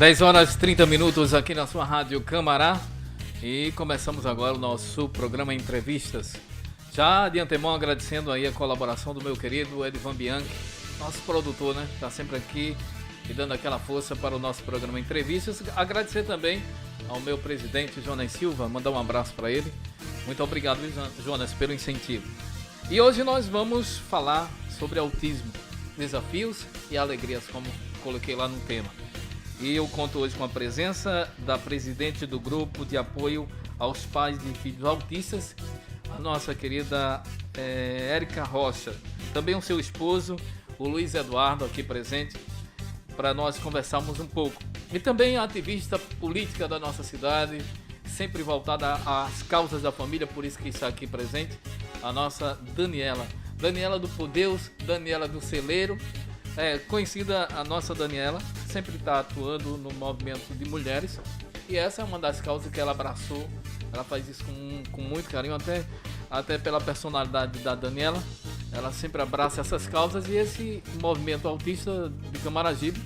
10 horas e 30 minutos aqui na sua Rádio Camará e começamos agora o nosso programa Entrevistas. Já de antemão agradecendo aí a colaboração do meu querido Edivan Bianchi, nosso produtor, né? Tá sempre aqui e dando aquela força para o nosso programa Entrevistas. Agradecer também ao meu presidente Jonas Silva, mandar um abraço para ele. Muito obrigado, Jonas, pelo incentivo. E hoje nós vamos falar sobre autismo, desafios e alegrias, como coloquei lá no tema. E eu conto hoje com a presença da presidente do grupo de apoio aos pais de filhos autistas, a nossa querida Érica Rocha. Também o seu esposo, o Luiz Eduardo, aqui presente, para nós conversarmos um pouco. E também a ativista política da nossa cidade, sempre voltada às causas da família, por isso que está aqui presente, a nossa Daniela. Daniela do Por Deus, Daniela do Celeiro. Conhecida a nossa Daniela, sempre está atuando no movimento de mulheres e essa é uma das causas que ela abraçou. Ela faz isso com muito carinho, até pela personalidade da Daniela. Ela sempre abraça essas causas e esse movimento autista de Camaragibe,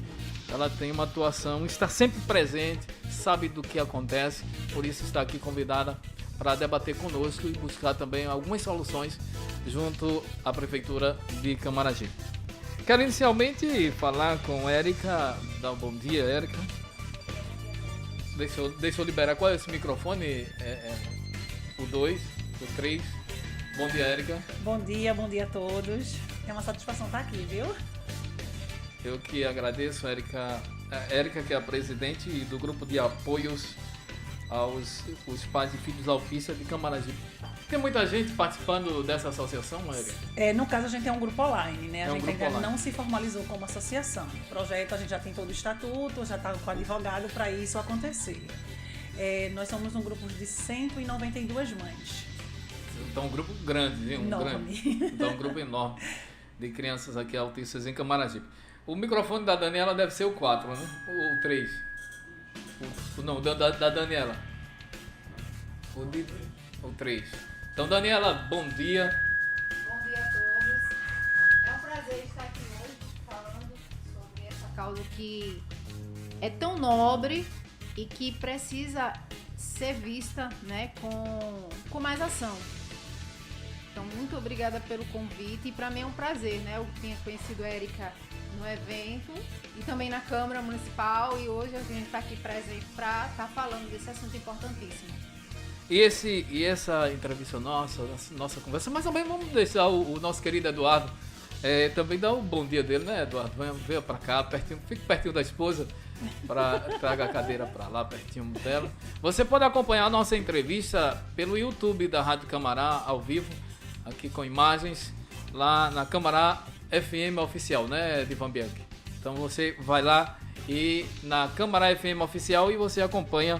ela tem uma atuação, está sempre presente, sabe do que acontece, por isso está aqui convidada para debater conosco e buscar também algumas soluções junto à Prefeitura de Camaragibe. Quero inicialmente falar com Érica. Dá um bom dia, Érica. Deixa eu liberar. Qual é esse microfone? O 2, o 3. Bom dia, Érica. Bom dia a todos. É uma satisfação estar aqui, viu? Eu que agradeço, Érica. Érica, que é a presidente do grupo de apoios aos pais de filhos autistas de Camaragibe. Tem muita gente participando dessa associação, Érica? No caso, a gente é um grupo online, né? A gente ainda online. não se formalizou como associação. O projeto, a gente já tem todo o estatuto, já está com advogado para isso acontecer. Nós somos um grupo de 192 mães. Então, um grupo grande, Enorme. Então, um grupo enorme de crianças aqui autistas em Camaragibe. O microfone da Daniela deve ser o 4, né? Ou o 3? Não, da Daniela. O 3. Então, Daniela, bom dia. Bom dia a todos. É um prazer estar aqui hoje falando sobre essa causa que é tão nobre e que precisa ser vista, né, com mais ação. Então, muito obrigada pelo convite e para mim é um prazer, né? Eu tinha conhecido a Érica no evento e também na Câmara Municipal e hoje a gente está aqui presente para estar falando desse assunto importantíssimo. E essa entrevista nossa conversa, mas também vamos deixar o nosso querido Eduardo também dar um bom dia dele, né, Eduardo? Venha para cá, fique pertinho da esposa, traga a cadeira para lá, pertinho dela. Você pode acompanhar a nossa entrevista pelo YouTube da Rádio Camará, ao vivo, aqui com imagens, lá na Camará FM Oficial, né, Edivan Bianchi? Então você vai lá e na Camará FM Oficial e você acompanha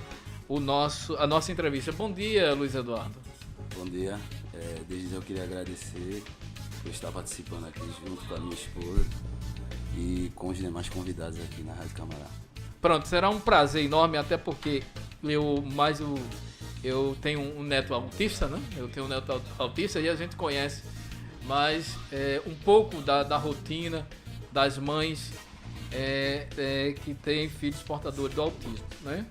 a nossa entrevista. Bom dia, Luiz Eduardo. Bom dia. Desde já eu queria agradecer por estar participando aqui junto com a minha esposa e com os demais convidados aqui na Rádio Camará. Pronto, será um prazer enorme, até porque eu tenho um neto autista, né? Eu tenho um neto autista e a gente conhece mais um pouco da rotina das mães que têm filhos portadores do autismo, né?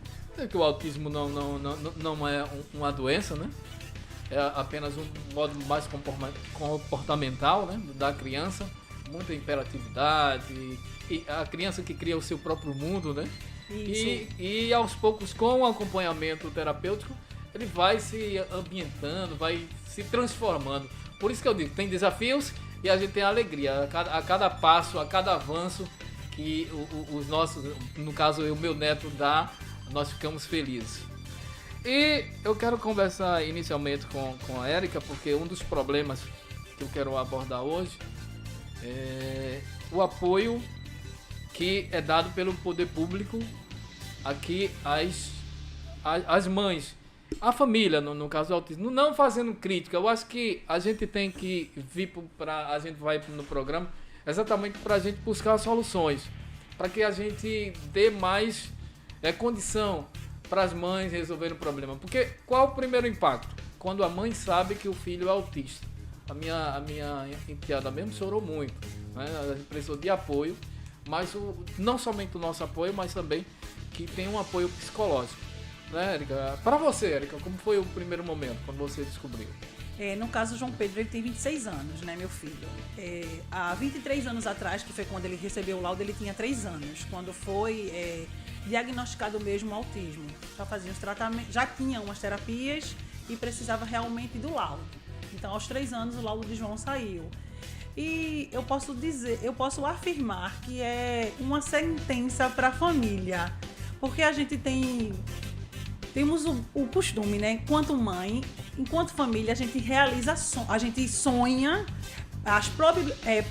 Que o autismo não é uma doença, né? É apenas um modo mais comportamental, né? Da criança, muita imperatividade, e a criança que cria o seu próprio mundo, né? E aos poucos, com o acompanhamento terapêutico, ele vai se ambientando, vai se transformando. Por isso que eu digo, tem desafios e a gente tem alegria. A cada passo, a cada avanço que os nossos, no caso o meu neto dá, nós ficamos felizes. E eu quero conversar inicialmente com a Érica, porque um dos problemas que eu quero abordar hoje é o apoio que é dado pelo poder público aqui às mães, a família, no caso do autismo. Não fazendo crítica, eu acho que a gente tem que vir a gente vai no programa exatamente para a gente buscar soluções, para que a gente dê mais condição para as mães resolverem o problema. Porque qual o primeiro impacto? Quando a mãe sabe que o filho é autista. A minha enteada mesmo chorou muito, né? A gente precisou de apoio, mas não somente o nosso apoio, mas também que tem um apoio psicológico, né, Érica? Para você, Érica, como foi o primeiro momento quando você descobriu? No caso, o João Pedro, ele tem 26 anos, né, meu filho? Há 23 anos atrás, que foi quando ele recebeu o laudo, ele tinha 3 anos. Quando foi diagnosticado mesmo autismo. Já fazia os tratamentos, já tinha umas terapias e precisava realmente do laudo. Então, aos 3 anos, o laudo de João saiu. E eu posso afirmar que é uma sentença para a família. Porque a gente temos o costume, né? Enquanto mãe, enquanto família, a gente a gente sonha as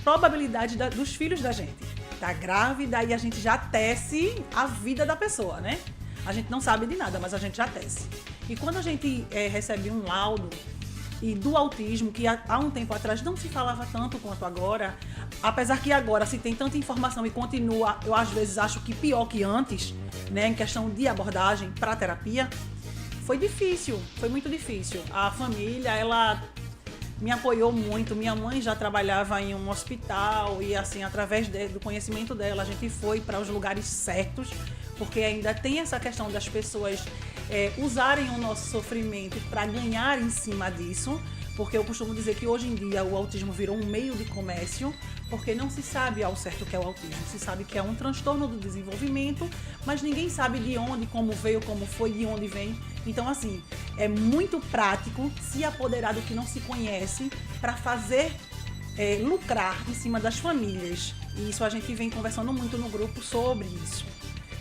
probabilidades dos filhos da gente. Tá grávida e a gente já tece a vida da pessoa, né? A gente não sabe de nada, mas a gente já tece. E quando a gente recebe um laudo e do autismo, que há um tempo atrás não se falava tanto quanto agora, apesar que agora se tem tanta informação e continua, eu às vezes acho que pior que antes, né, em questão de abordagem para terapia, foi difícil, foi muito difícil. A família, ela me apoiou muito. Minha mãe já trabalhava em um hospital e, assim, através do conhecimento dela, a gente foi para os lugares certos, porque ainda tem essa questão das pessoas usarem o nosso sofrimento para ganhar em cima disso, porque eu costumo dizer que hoje em dia o autismo virou um meio de comércio, porque não se sabe ao certo o que é o autismo. Se sabe que é um transtorno do desenvolvimento, mas ninguém sabe de onde, como veio, como foi, de onde vem. Então, assim, é muito prático se apoderar do que não se conhece para fazer lucrar em cima das famílias. E isso a gente vem conversando muito no grupo sobre isso.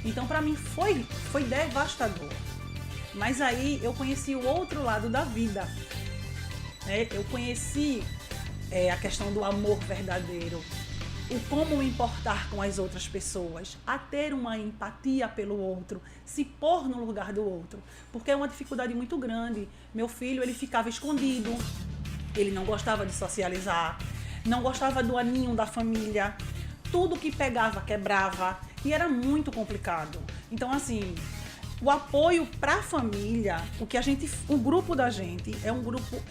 Então, para mim, foi devastador. Mas aí eu conheci o outro lado da vida. Eu conheci a questão do amor verdadeiro, o como me importar com as outras pessoas, a ter uma empatia pelo outro, se pôr no lugar do outro, porque é uma dificuldade muito grande. Meu filho, ele ficava escondido, ele não gostava de socializar, não gostava do aninho da família, tudo que pegava quebrava e era muito complicado. Então, assim, o apoio para a família, o grupo da gente é um grupo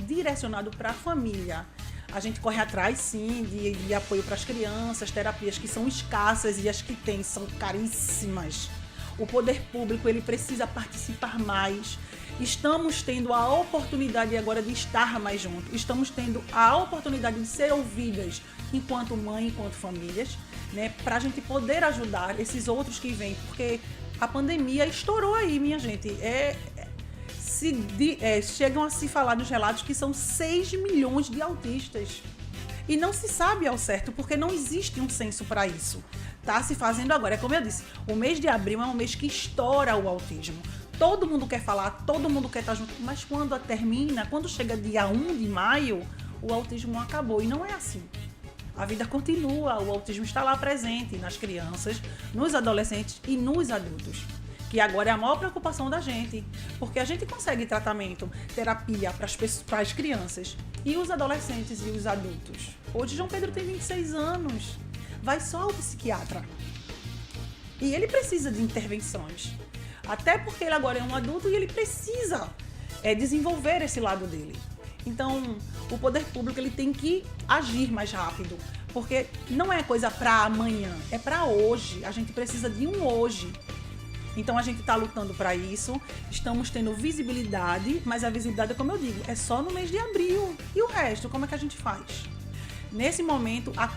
direcionado para a família. A gente corre atrás, sim, de apoio para as crianças, terapias que são escassas e as que tem são caríssimas. O poder público, ele precisa participar mais. Estamos tendo a oportunidade agora de estar mais juntos. Estamos tendo a oportunidade de ser ouvidas enquanto mãe, enquanto famílias, né, para a gente poder ajudar esses outros que vêm, porque a pandemia estourou aí, minha gente. Chegam a se falar nos relatos que são 6 milhões de autistas. E não se sabe ao certo, porque não existe um censo para isso. Tá se fazendo agora. É como eu disse, o mês de abril é um mês que estoura o autismo. Todo mundo quer falar, todo mundo quer estar junto, mas quando chega dia 1 de maio, o autismo acabou. E não é assim. A vida continua, o autismo está lá presente nas crianças, nos adolescentes e nos adultos, que agora é a maior preocupação da gente, porque a gente consegue tratamento, terapia para as crianças e os adolescentes e os adultos. Hoje João Pedro tem 26 anos, vai só ao psiquiatra e ele precisa de intervenções, até porque ele agora é um adulto e ele precisa desenvolver esse lado dele. Então, o poder público, ele tem que agir mais rápido, porque não é coisa para amanhã, é para hoje. A gente precisa de um hoje. Então, a gente está lutando para isso, estamos tendo visibilidade, mas a visibilidade, como eu digo, é só no mês de abril. E o resto, como é que a gente faz? Nesse momento, a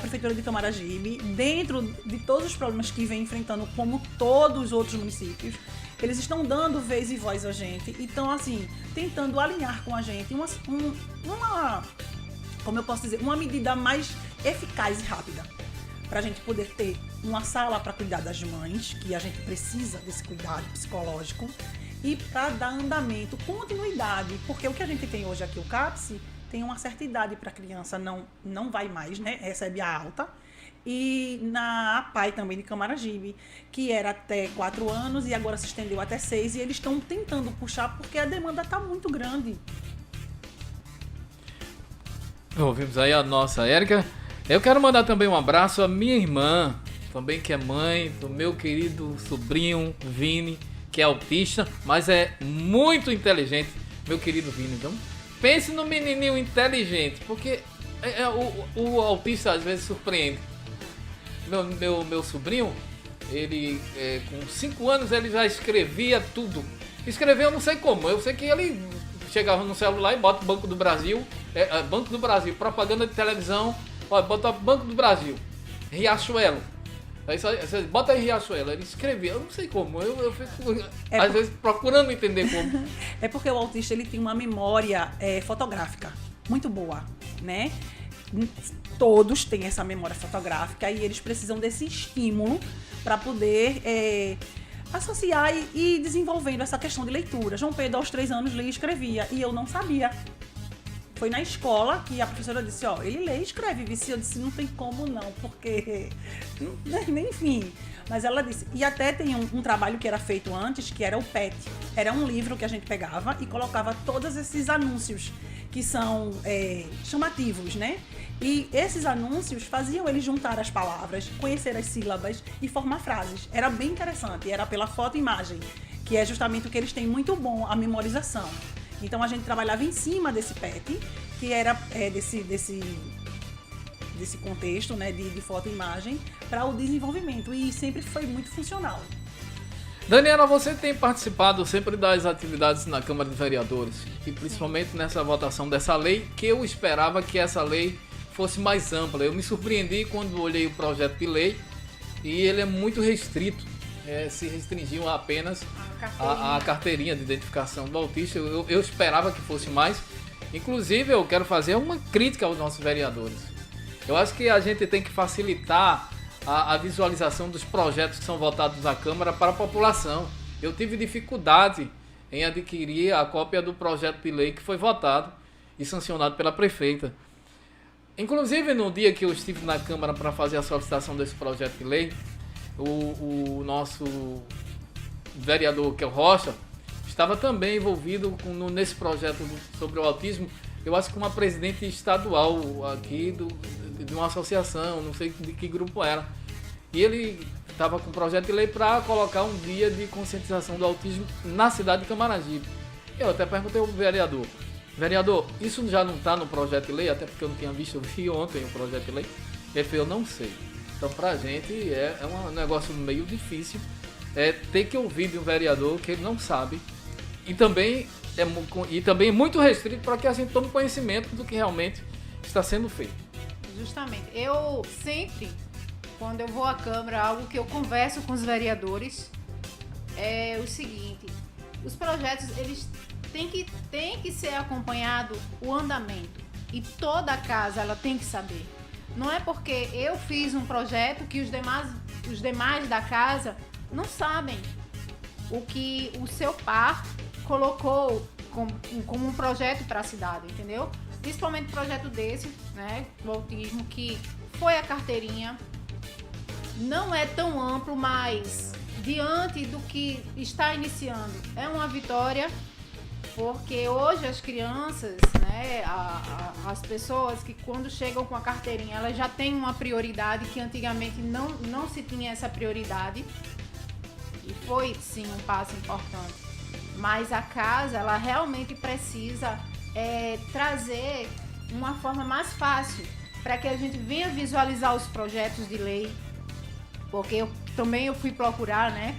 Prefeitura de Camaragibe, dentro de todos os problemas que vem enfrentando, como todos os outros municípios, eles estão dando vez e voz a gente e estão, assim, tentando alinhar com a gente como eu posso dizer, uma medida mais eficaz e rápida para a gente poder ter uma sala para cuidar das mães, que a gente precisa desse cuidado psicológico, e para dar andamento, continuidade, porque o que a gente tem hoje aqui, o CAPS, tem uma certa idade para a criança, não vai mais, né? Recebe a alta. E na APAI também de Camaragibe, que era até 4 anos e agora se estendeu até 6, e eles estão tentando puxar porque a demanda está muito grande. Ouvimos aí a nossa Érica. Eu quero mandar também um abraço à minha irmã, também que é mãe do meu querido sobrinho Vini, que é autista, mas é muito inteligente, meu querido Vini. Então, pense no menininho inteligente, porque o autista às vezes surpreende. Meu sobrinho, ele com 5 anos ele já escrevia tudo. Escreveu eu não sei como, eu sei que ele chegava no celular e bota Banco do Brasil, propaganda de televisão, bota Banco do Brasil, Riachuelo. Aí você bota aí Riachuelo, ele escrevia, eu não sei como, eu fico às vezes procurando entender como. É porque o autista ele tem uma memória fotográfica muito boa, né? Todos têm essa memória fotográfica e eles precisam desse estímulo para poder associar e ir desenvolvendo essa questão de leitura. João Pedro, aos 3 anos, lia e escrevia e eu não sabia. Foi na escola que a professora disse, ele lê e escreve, vice. Eu disse, não tem como não, porque... Enfim, mas ela disse... E até tem um trabalho que era feito antes, que era o PET. Era um livro que a gente pegava e colocava todos esses anúncios que são chamativos, né? E esses anúncios faziam ele juntar as palavras, conhecer as sílabas e formar frases. Era bem interessante, era pela foto e imagem, que é justamente o que eles têm muito bom, a memorização. Então a gente trabalhava em cima desse PET, que era desse contexto, né, de foto e imagem, para o desenvolvimento. E sempre foi muito funcional. Daniela, você tem participado sempre das atividades na Câmara de Vereadores, e principalmente nessa votação dessa lei, que eu esperava que essa lei fosse mais ampla. Eu me surpreendi quando olhei o projeto de lei e ele é muito restrito. Se restringiu apenas a carteirinha de identificação do autista. Eu esperava que fosse mais. Inclusive, eu quero fazer uma crítica aos nossos vereadores. Eu acho que a gente tem que facilitar a visualização dos projetos que são votados na Câmara para a população. Eu tive dificuldade em adquirir a cópia do projeto de lei que foi votado e sancionado pela prefeita. Inclusive, no dia que eu estive na Câmara para fazer a solicitação desse projeto de lei, o nosso vereador, que é o Rocha, estava também envolvido nesse projeto sobre o autismo. Eu acho que uma presidente estadual aqui de uma associação, não sei de que grupo era. E ele estava com um projeto de lei para colocar um dia de conscientização do autismo na cidade de Camaragibe. Eu até perguntei ao vereador, isso já não está no projeto de lei? Até porque eu não tinha visto, eu vi ontem o projeto de lei. Ele falou, eu não sei. Então, pra gente é um negócio meio difícil ter que ouvir de um vereador que ele não sabe. E também é muito restrito para que a gente tome conhecimento do que realmente está sendo feito. Justamente. Eu sempre, quando eu vou à Câmara, algo que eu converso com os vereadores é o seguinte: os projetos, eles têm que ser acompanhado o andamento. E toda a casa, ela tem que saber. Não é porque eu fiz um projeto que os demais da casa não sabem o que o seu par colocou como um projeto para a cidade, entendeu? Principalmente um projeto desse, né, do autismo, que foi a carteirinha. Não é tão amplo, mas diante do que está iniciando, é uma vitória. Porque hoje as crianças, né, as pessoas que quando chegam com a carteirinha, elas já têm uma prioridade que antigamente não se tinha essa prioridade. E foi, sim, um passo importante. Mas a casa, ela realmente precisa trazer uma forma mais fácil para que a gente venha visualizar os projetos de lei. Porque eu fui procurar, né,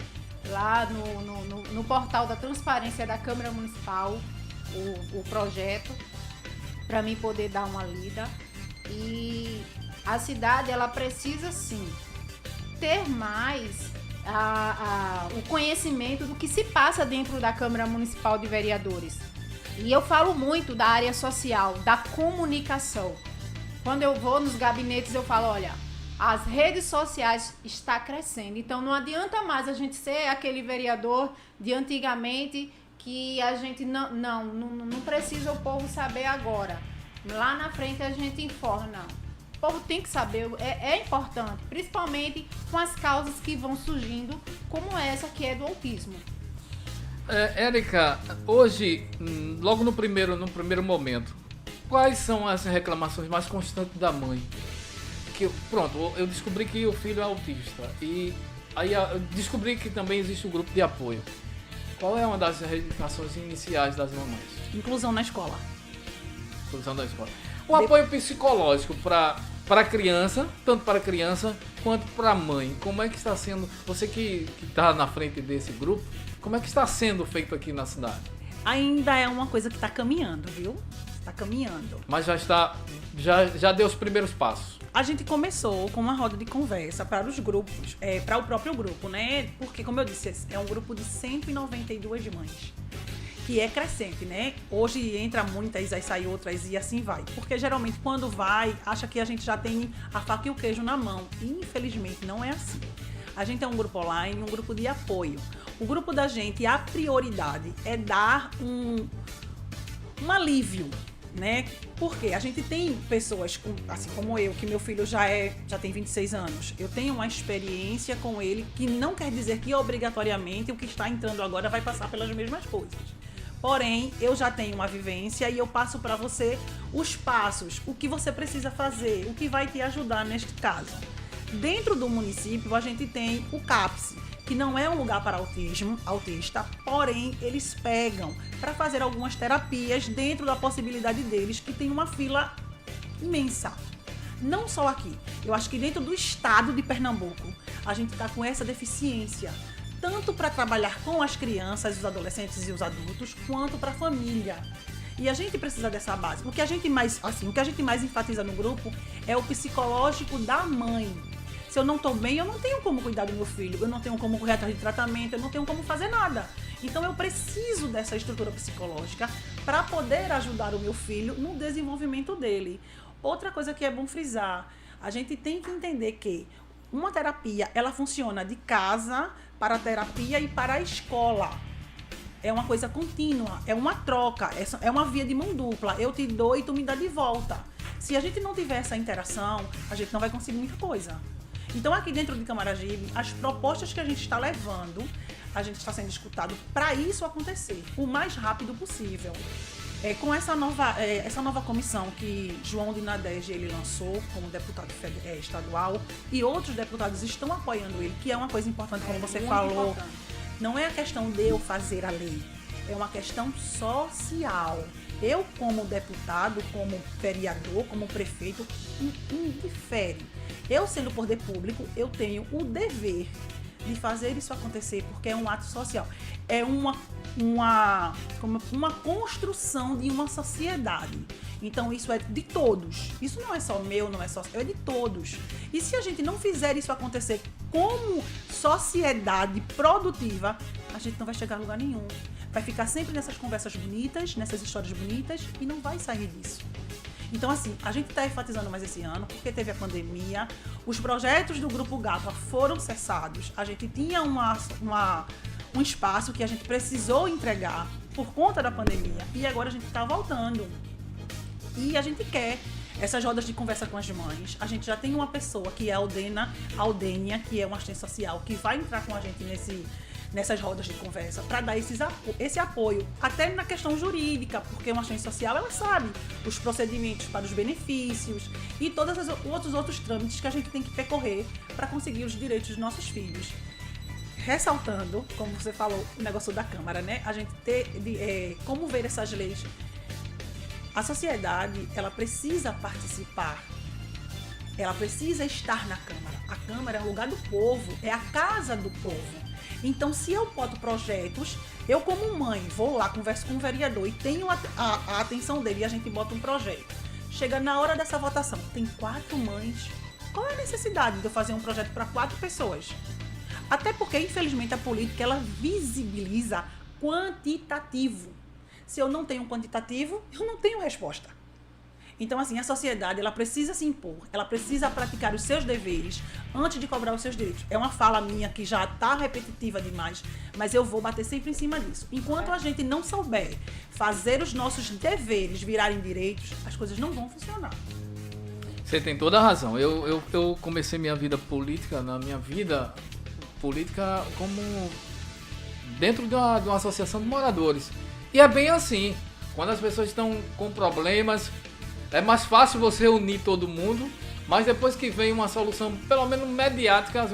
lá no portal da transparência da Câmara Municipal o projeto para mim poder dar uma lida. E a cidade, ela precisa sim ter mais o conhecimento do que se passa dentro da Câmara Municipal de Vereadores. E eu falo muito da área social, da comunicação. Quando eu vou nos gabinetes, eu falo, olha, as redes sociais estão crescendo, então não adianta mais a gente ser aquele vereador de antigamente que a gente não precisa o povo saber agora. Lá na frente a gente informa, não. O povo tem que saber, é importante, principalmente com as causas que vão surgindo, como essa que é do autismo. Érica, hoje, logo no primeiro momento, quais são as reclamações mais constantes da mãe? Pronto, eu descobri que o filho é autista e aí eu descobri que também existe um grupo de apoio. Qual é uma das reivindicações iniciais das mamães? Inclusão na escola. Inclusão da escola. O apoio psicológico para a criança, tanto para a criança quanto para a mãe, como é que está sendo, você que está na frente desse grupo, como é que está sendo feito aqui na cidade? Ainda é uma coisa que está caminhando, viu? Está caminhando. Mas já deu os primeiros passos. A gente começou com uma roda de conversa para os grupos, para o próprio grupo, né? Porque, como eu disse, é um grupo de 192 mães, que é crescente, né? Hoje entra muitas, aí sai outras e assim vai. Porque geralmente quando vai, acha que a gente já tem a faca e o queijo na mão. E infelizmente não é assim. A gente é um grupo online, um grupo de apoio. O grupo da gente, a prioridade é dar um alívio, né? Porque a gente tem pessoas, assim como eu, que meu filho já tem 26 anos. Eu tenho uma experiência com ele que não quer dizer que obrigatoriamente o que está entrando agora vai passar pelas mesmas coisas. Porém, eu já tenho uma vivência e eu passo para você os passos, o que você precisa fazer, o que vai te ajudar neste caso. Dentro do município, a gente tem o CAPS, que não é um lugar para autista, porém, eles pegam para fazer algumas terapias dentro da possibilidade deles, que tem uma fila imensa. Não só aqui, eu acho que dentro do estado de Pernambuco, a gente está com essa deficiência, tanto para trabalhar com as crianças, os adolescentes e os adultos, quanto para a família. E a gente precisa dessa base. O que a gente mais enfatiza no grupo é o psicológico da mãe. Se eu não estou bem, eu não tenho como cuidar do meu filho, eu não tenho como correr atrás de tratamento, eu não tenho como fazer nada. Então eu preciso dessa estrutura psicológica para poder ajudar o meu filho no desenvolvimento dele. Outra coisa que é bom frisar, a gente tem que entender que uma terapia, ela funciona de casa para a terapia e para a escola. É uma coisa contínua, é uma troca, é uma via de mão dupla. Eu te dou e tu me dá de volta. Se a gente não tiver essa interação, a gente não vai conseguir muita coisa. Então, aqui dentro de Camaragibe, as propostas que a gente está levando, a gente está sendo escutado para isso acontecer o mais rápido possível. Com essa nova comissão que João de Nadege ele lançou como deputado estadual e outros deputados estão apoiando ele, que é uma coisa importante, como você falou. Importante. Não é a questão de eu fazer a lei, é uma questão social. Eu, como deputado, como vereador, como prefeito, indifere. Eu, sendo poder público, eu tenho o dever de fazer isso acontecer, porque é um ato social. É uma construção de uma sociedade. Então, isso é de todos. Isso não é só meu, não é só seu, é de todos. E se a gente não fizer isso acontecer como sociedade produtiva, a gente não vai chegar a lugar nenhum. Vai ficar sempre nessas conversas bonitas, nessas histórias bonitas e não vai sair disso. Então, assim, a gente está enfatizando mais esse ano, porque teve a pandemia, os projetos do Grupo GAPA foram cessados, a gente tinha um espaço que a gente precisou entregar por conta da pandemia e agora a gente está voltando. E a gente quer essas rodas de conversa com as mães. A gente já tem uma pessoa que é a Aldênia, que é uma assistente social, que vai entrar com a gente nessas rodas de conversa para dar esse apoio, até na questão jurídica, porque uma assistente social, ela sabe os procedimentos para os benefícios e todos os outros trâmites que a gente tem que percorrer para conseguir os direitos dos nossos filhos. Ressaltando, como você falou, o negócio da Câmara, né? A gente como ver essas leis. A sociedade, ela precisa participar, ela precisa estar na Câmara. A Câmara é o lugar do povo, é a casa do povo. Então, se eu boto projetos, eu como mãe vou lá, converso com o vereador e tenho a atenção dele e a gente bota um projeto. Chega na hora dessa votação, tem 4 mães. Qual é a necessidade de eu fazer um projeto para 4 pessoas? Até porque, infelizmente, a política, ela visibiliza quantitativo. Se eu não tenho quantitativo, eu não tenho resposta. Então, assim, a sociedade, ela precisa se impor, ela precisa praticar os seus deveres antes de cobrar os seus direitos. É uma fala minha que já está repetitiva demais, mas eu vou bater sempre em cima disso. Enquanto a gente não souber fazer os nossos deveres virarem direitos, as coisas não vão funcionar. Você tem toda a razão. Eu comecei minha vida política, como dentro de uma associação de moradores. E é bem assim, quando as pessoas estão com problemas, é mais fácil você unir todo mundo, mas depois que vem uma solução, pelo menos mediática,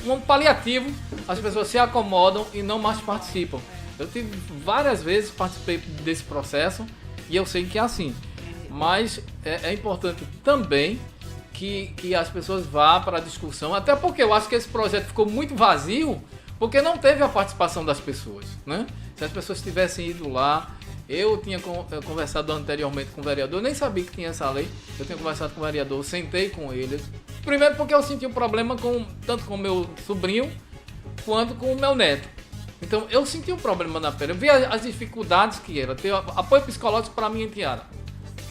um paliativo, as pessoas se acomodam e não mais participam. Eu tive várias vezes, participei desse processo e eu sei que é assim. Mas é importante também que as pessoas vá para a discussão, até porque eu acho que esse projeto ficou muito vazio, porque não teve a participação das pessoas, né? Se as pessoas tivessem ido lá, eu tinha conversado anteriormente com o vereador, nem sabia que tinha essa lei, eu tinha conversado com o vereador, sentei com ele, primeiro porque eu senti um problema tanto com o meu sobrinho, quanto com o meu neto. Então eu senti um problema na pele, eu vi as dificuldades que era ter apoio psicológico para a minha enteada,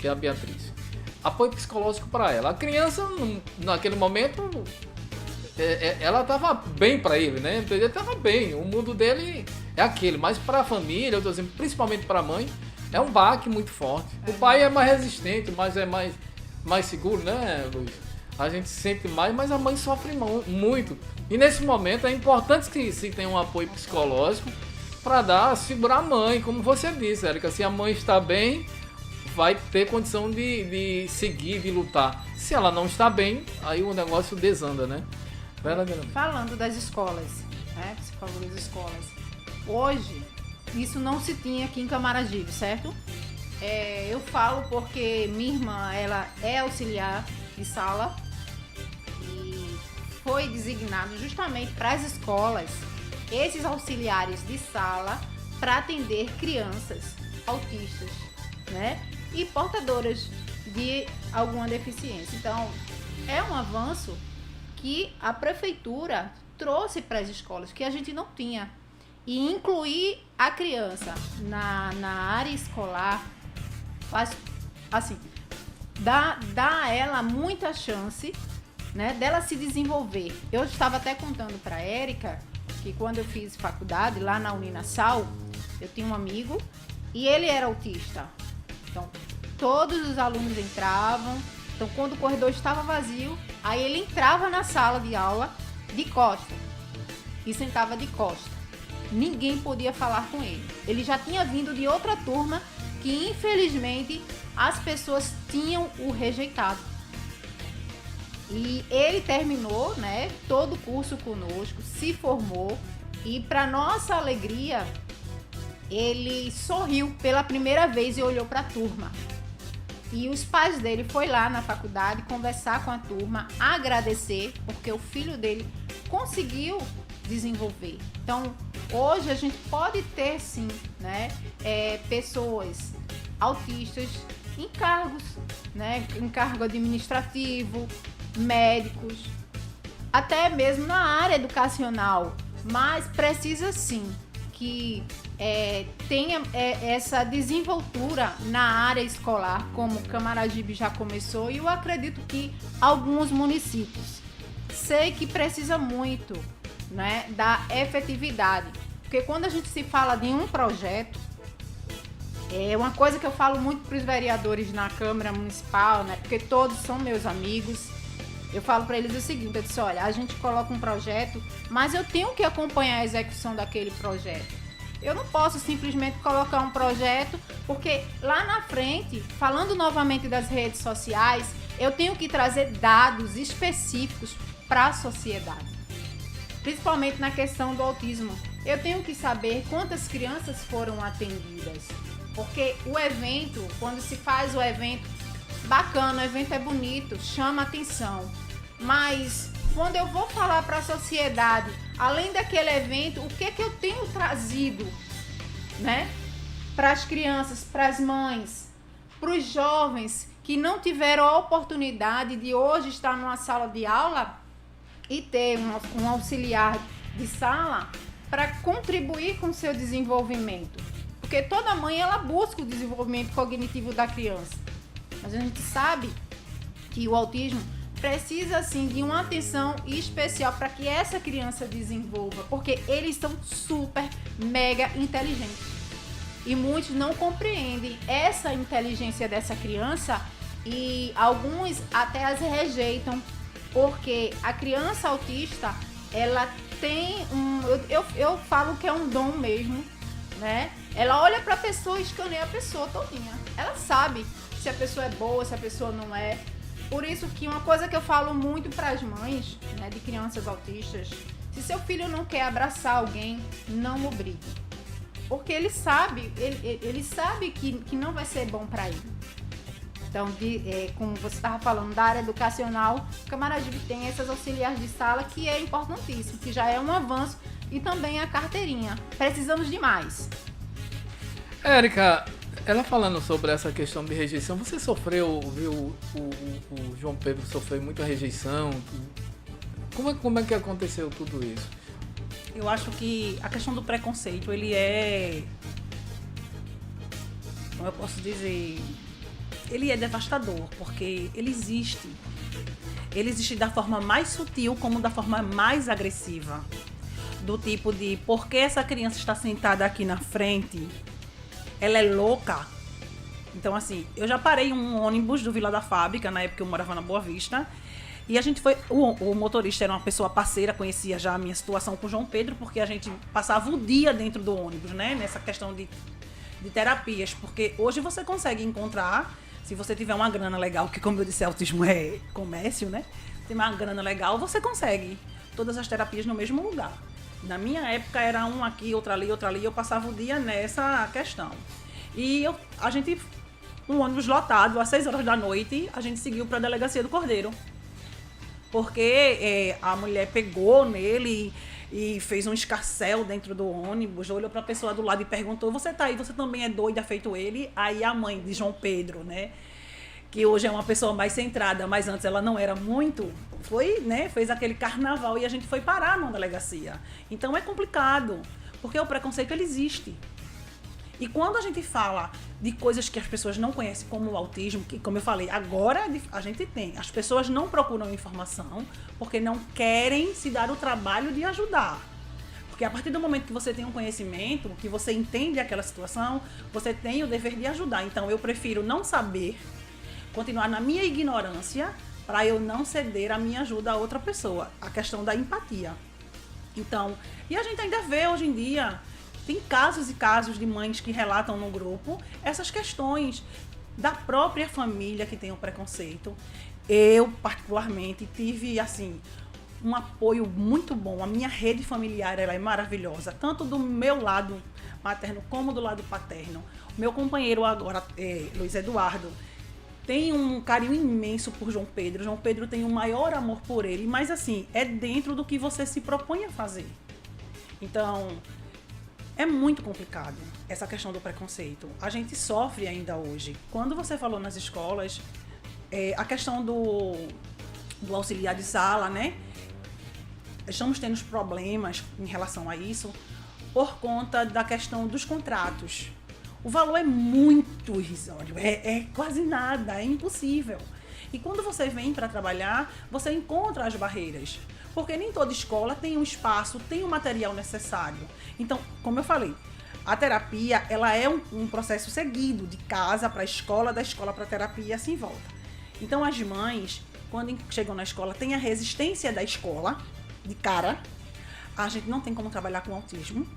que é a Beatriz. Apoio psicológico para ela. A criança, naquele momento, ela estava bem para ele, né? Ele estava bem, o mundo dele é aquele, mas para a família, eu tô dizendo, principalmente para a mãe, é um baque muito forte. O pai é mais resistente, mas é mais seguro, né, Luiz? A gente sente mais, mas a mãe sofre muito. E nesse momento é importante que se tenha um apoio psicológico para segurar a mãe, como você disse, Érica. Se a mãe está bem, vai ter condição de seguir, de lutar. Se ela não está bem, aí o negócio desanda, né? Falando das escolas, né? Você falou das escolas. Hoje, isso não se tinha aqui em Camaragibe, certo? Eu falo porque minha irmã, ela é auxiliar de sala e foi designado justamente para as escolas esses auxiliares de sala para atender crianças autistas, né? E portadoras de alguma deficiência. Então, é um avanço que a prefeitura trouxe para as escolas, que a gente não tinha. E incluir a criança na área escolar faz, assim, dá a ela muita chance, né, dela se desenvolver. Eu estava até contando para a Érica que quando eu fiz faculdade lá na Uninasal, eu tinha um amigo e ele era autista. Então, todos os alunos entravam. Então, quando o corredor estava vazio, aí ele entrava na sala de aula de costa e sentava de costa. Ninguém podia falar com ele. Ele já tinha vindo de outra turma que, infelizmente, as pessoas tinham o rejeitado. E ele terminou, né, todo o curso conosco, se formou e, para nossa alegria, ele sorriu pela primeira vez e olhou para a turma. E os pais dele foi lá na faculdade conversar com a turma, agradecer, porque o filho dele conseguiu desenvolver. Então, hoje a gente pode ter sim, né, pessoas autistas em cargos, né, em cargo administrativo, médicos, até mesmo na área educacional, mas precisa sim que tenha essa desenvoltura na área escolar, como Camaragibe já começou, e eu acredito que alguns municípios. Sei que precisa muito, né, da efetividade, porque quando a gente se fala de um projeto, uma coisa que eu falo muito para os vereadores na Câmara Municipal, né, porque todos são meus amigos, eu falo para eles o seguinte, eu disse, olha, a gente coloca um projeto, mas eu tenho que acompanhar a execução daquele projeto. Eu não posso simplesmente colocar um projeto, porque lá na frente, falando novamente das redes sociais, eu tenho que trazer dados específicos para a sociedade. Principalmente na questão do autismo. Eu tenho que saber quantas crianças foram atendidas. Porque o evento, quando se faz o evento, bacana, o evento é bonito, chama atenção. Mas quando eu vou falar para a sociedade, além daquele evento, o que eu tenho trazido, né, para as crianças, para as mães, para os jovens que não tiveram a oportunidade de hoje estar numa sala de aula e ter um auxiliar de sala para contribuir com o seu desenvolvimento. Porque toda mãe, ela busca o desenvolvimento cognitivo da criança. Mas a gente sabe que o autismo precisa, sim, de uma atenção especial para que essa criança desenvolva. Porque eles são super, mega inteligentes. E muitos não compreendem essa inteligência dessa criança e alguns até as rejeitam. Porque a criança autista, ela tem eu falo que é um dom mesmo, né? Ela olha para a pessoa e escaneia a pessoa todinha. Ela sabe se a pessoa é boa, se a pessoa não é. Por isso que uma coisa que eu falo muito para as mães, né, de crianças autistas, se seu filho não quer abraçar alguém, não obrigue. Porque ele sabe que não vai ser bom para ele. Então, como você estava falando, da área educacional, o Camaragibe tem essas auxiliares de sala que é importantíssimo, que já é um avanço, e também a carteirinha. Precisamos de mais. Érica, ela falando sobre essa questão de rejeição, você sofreu, viu, o João Pedro sofreu muita rejeição? Como é que aconteceu tudo isso? Eu acho que a questão do preconceito, ele é... Como eu posso dizer... Ele é devastador, porque ele existe. Ele existe da forma mais sutil como da forma mais agressiva. Do tipo de, por que essa criança está sentada aqui na frente? Ela é louca? Então, assim, eu já parei um ônibus do Vila da Fábrica, na época eu morava na Boa Vista, e a gente foi... O motorista era uma pessoa parceira, conhecia já a minha situação com o João Pedro, porque a gente passava o dia dentro do ônibus, né? Nessa questão de terapias, porque hoje você consegue encontrar... Se você tiver uma grana legal, que como eu disse, autismo é comércio, né? Tem uma grana legal, você consegue todas as terapias no mesmo lugar. Na minha época era um aqui, outra ali, eu passava o dia nessa questão. E um ônibus lotado, às 6 horas da noite, a gente seguiu para a delegacia do Cordeiro. Porque a mulher pegou nele e fez um escarcéu dentro do ônibus, olhou para a pessoa do lado e perguntou, você tá aí, você também é doida feito ele? Aí a mãe de João Pedro, né, que hoje é uma pessoa mais centrada, mas antes ela não era muito, fez aquele carnaval e a gente foi parar numa delegacia. Então é complicado, porque o preconceito ele existe. E quando a gente fala de coisas que as pessoas não conhecem, como o autismo, que, como eu falei, agora a gente tem. As pessoas não procuram informação porque não querem se dar o trabalho de ajudar. Porque a partir do momento que você tem um conhecimento, que você entende aquela situação, você tem o dever de ajudar. Então, eu prefiro não saber, continuar na minha ignorância, para eu não ceder a minha ajuda a outra pessoa. A questão da empatia. Então, e a gente ainda vê hoje em dia... Tem casos e casos de mães que relatam no grupo essas questões da própria família que tem o preconceito. Eu, particularmente, tive, assim, um apoio muito bom. A minha rede familiar ela é maravilhosa, tanto do meu lado materno como do lado paterno. O meu companheiro agora, Luiz Eduardo, tem um carinho imenso por João Pedro. João Pedro tem um maior amor por ele, mas, assim, é dentro do que você se propõe a fazer. Então... É muito complicado essa questão do preconceito. A gente sofre ainda hoje. Quando você falou nas escolas, a questão do auxiliar de sala, né? Estamos tendo problemas em relação a isso por conta da questão dos contratos. O valor é muito irrisório, é quase nada, é impossível. E quando você vem para trabalhar, você encontra as barreiras. Porque nem toda escola tem um espaço, tem o material necessário. Então, como eu falei, a terapia ela é um processo seguido, de casa para a escola, da escola para a terapia e assim volta. Então, as mães, quando chegam na escola, têm a resistência da escola, de cara. A gente não tem como trabalhar com autismo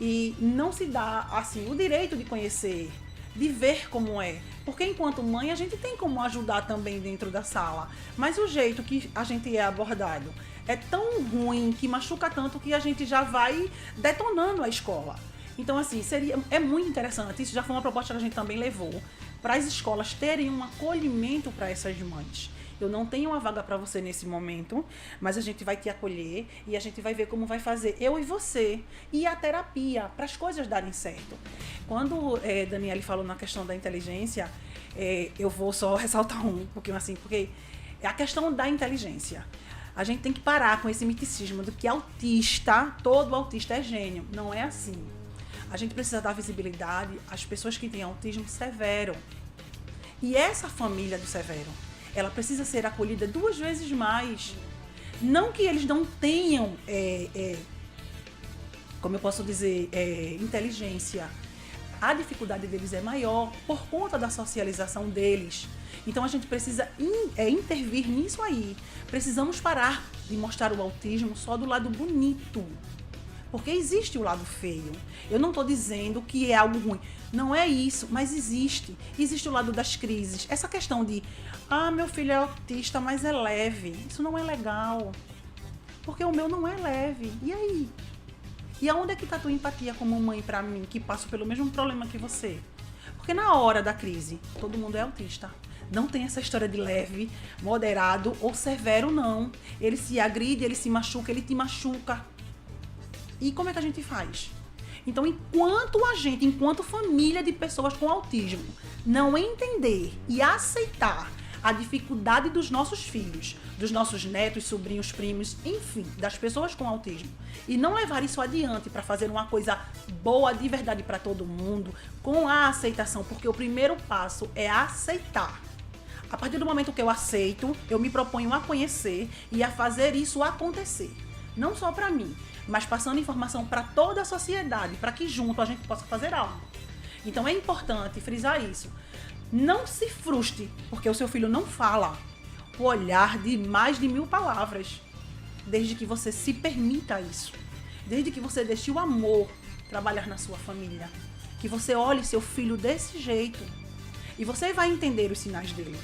e não se dá assim, o direito de conhecer, de ver como é. Porque enquanto mãe, a gente tem como ajudar também dentro da sala. Mas o jeito que a gente é abordado é tão ruim, que machuca tanto, que a gente já vai detonando a escola. Então, assim, é muito interessante. Isso já foi uma proposta que a gente também levou para as escolas terem um acolhimento para essas mães. Eu não tenho uma vaga para você nesse momento, mas a gente vai te acolher e a gente vai ver como vai fazer eu e você. E a terapia, para as coisas darem certo. Quando Daniele falou na questão da inteligência, eu vou só ressaltar um pouquinho assim, porque é a questão da inteligência. A gente tem que parar com esse miticismo de que todo autista é gênio. Não é assim. A gente precisa dar visibilidade às pessoas que têm autismo severo. E essa família do severo, ela precisa ser acolhida 2 vezes mais. Não que eles não tenham, como eu posso dizer, inteligência. A dificuldade deles é maior por conta da socialização deles. Então a gente precisa intervir nisso aí. Precisamos parar de mostrar o autismo só do lado bonito. Porque existe o lado feio. Eu não estou dizendo que é algo ruim. Não é isso, mas existe. Existe o lado das crises. Essa questão de, meu filho é autista, mas é leve. Isso não é legal. Porque o meu não é leve. E aí? E aonde é que está a tua empatia como mãe para mim, que passo pelo mesmo problema que você? Porque na hora da crise, todo mundo é autista. Não tem essa história de leve, moderado ou severo, não. Ele se agride, ele se machuca, ele te machuca. E como é que a gente faz? Então, enquanto família de pessoas com autismo, não entender e aceitar a dificuldade dos nossos filhos, dos nossos netos, sobrinhos, primos, enfim, das pessoas com autismo, e não levar isso adiante para fazer uma coisa boa de verdade para todo mundo, com a aceitação, porque o primeiro passo é aceitar. A partir do momento que eu aceito, eu me proponho a conhecer e a fazer isso acontecer. Não só para mim, mas passando informação para toda a sociedade, para que junto a gente possa fazer algo. Então é importante frisar isso. Não se frustre, porque o seu filho não fala o olhar de mais de 1000 palavras, desde que você se permita isso, desde que você deixe o amor trabalhar na sua família, que você olhe seu filho desse jeito e você vai entender os sinais dele.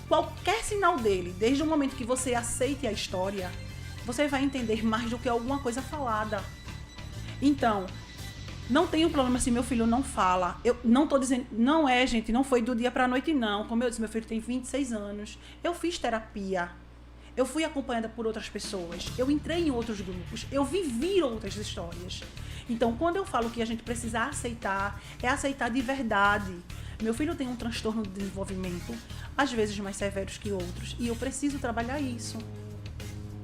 Qualquer sinal dele, desde o momento que você aceite a história, você vai entender mais do que alguma coisa falada. Então, não tenho problema se meu filho não fala. Eu não tô dizendo, não é, gente, não foi do dia pra noite, não. Como eu disse, meu filho tem 26 anos. Eu fiz terapia. Eu fui acompanhada por outras pessoas. Eu entrei em outros grupos. Eu vivi outras histórias. Então, quando eu falo que a gente precisa aceitar, é aceitar de verdade. Meu filho tem um transtorno de desenvolvimento, às vezes mais severos que outros, e eu preciso trabalhar isso.